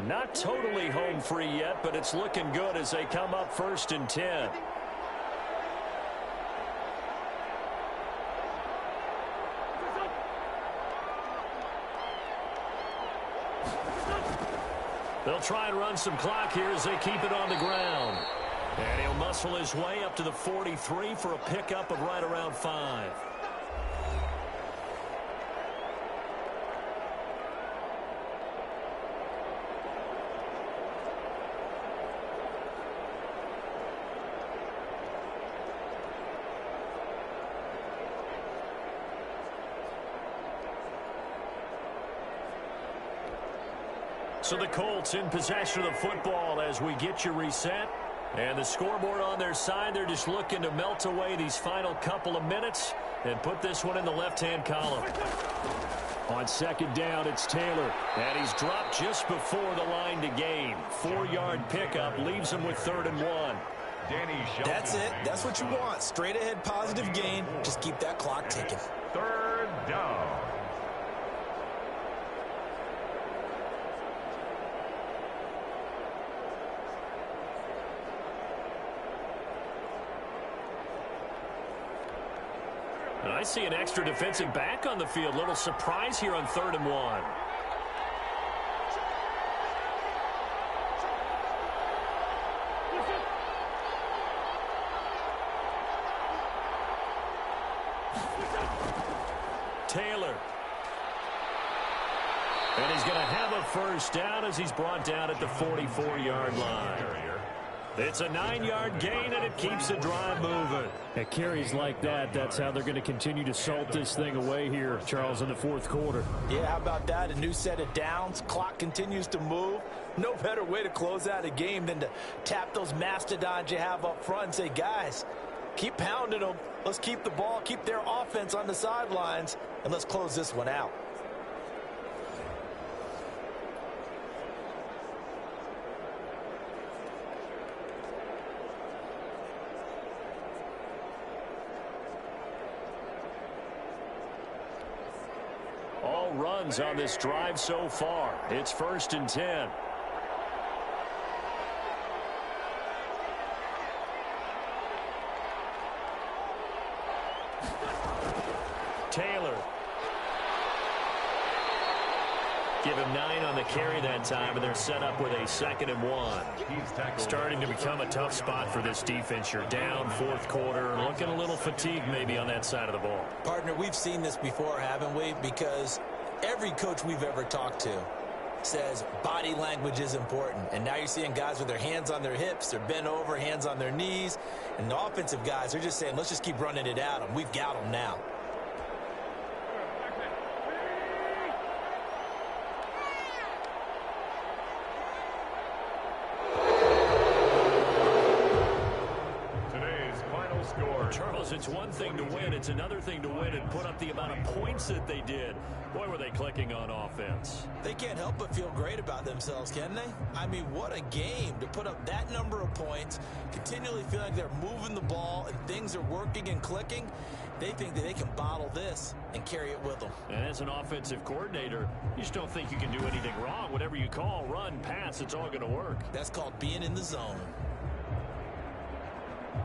Not totally home free yet, but it's looking good as they come up 1st and 10. They'll try and run some clock here as they keep it on the ground. And he'll muscle his way up to the 43 for a pickup of right around 5. So the Colts in possession of the football as we get you reset. And the scoreboard on their side, they're just looking to melt away these final couple of minutes and put this one in the left-hand column. On 2nd down, it's Taylor. And he's dropped just before the line to gain. 4-yard pickup leaves him with 3rd and 1. That's it. That's what you want. Straight ahead positive gain. Just keep that clock ticking. 3rd down. And I see an extra defensive back on the field. Little surprise here on 3rd and 1. Taylor. And he's going to have a first down as he's brought down at the 44-yard line. It's a 9-yard gain, and it keeps the drive moving. At carries like that, that's how they're going to continue to salt this thing away here, Charles, in the 4th quarter. Yeah, how about that? A new set of downs. Clock continues to move. No better way to close out a game than to tap those mastodons you have up front and say, guys, keep pounding them. Let's keep the ball, keep their offense on the sidelines, and let's close this one out. All runs on this drive so far. It's 1st and 10. Taylor. Give him 9 on the carry that time, and they're set up with a 2nd and 1. Starting to become a tough spot for this defense. You're down 4th quarter, looking a little fatigued maybe on that side of the ball. Partner, we've seen this before, haven't we? Because every coach we've ever talked to says body language is important. And now you're seeing guys with their hands on their hips, they're bent over, hands on their knees. And the offensive guys, they're just saying, let's just keep running it at them. We've got them now. Charles, it's one thing to win. It's another thing to win and put up the amount of points that they did. Boy, were they clicking on offense. They can't help but feel great about themselves, can they? I mean, what a game to put up that number of points, continually feeling like they're moving the ball and things are working and clicking. They think that they can bottle this and carry it with them. And as an offensive coordinator, you just don't think you can do anything wrong. Whatever you call, run, pass, it's all going to work. That's called being in the zone.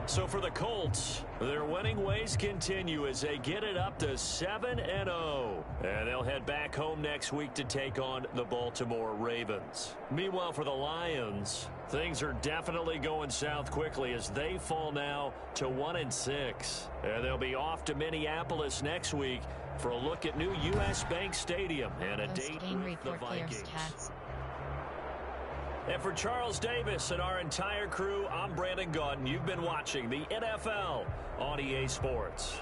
So for the Colts, their winning ways continue as they get it up to 7-0. And they'll head back home next week to take on the Baltimore Ravens. Meanwhile, for the Lions, things are definitely going south quickly as they fall now to 1-6. And they'll be off to Minneapolis next week for a look at new U.S. Bank Stadium and a date with the Vikings. And for Charles Davis and our entire crew, I'm Brandon Gaudin. You've been watching the NFL on EA Sports.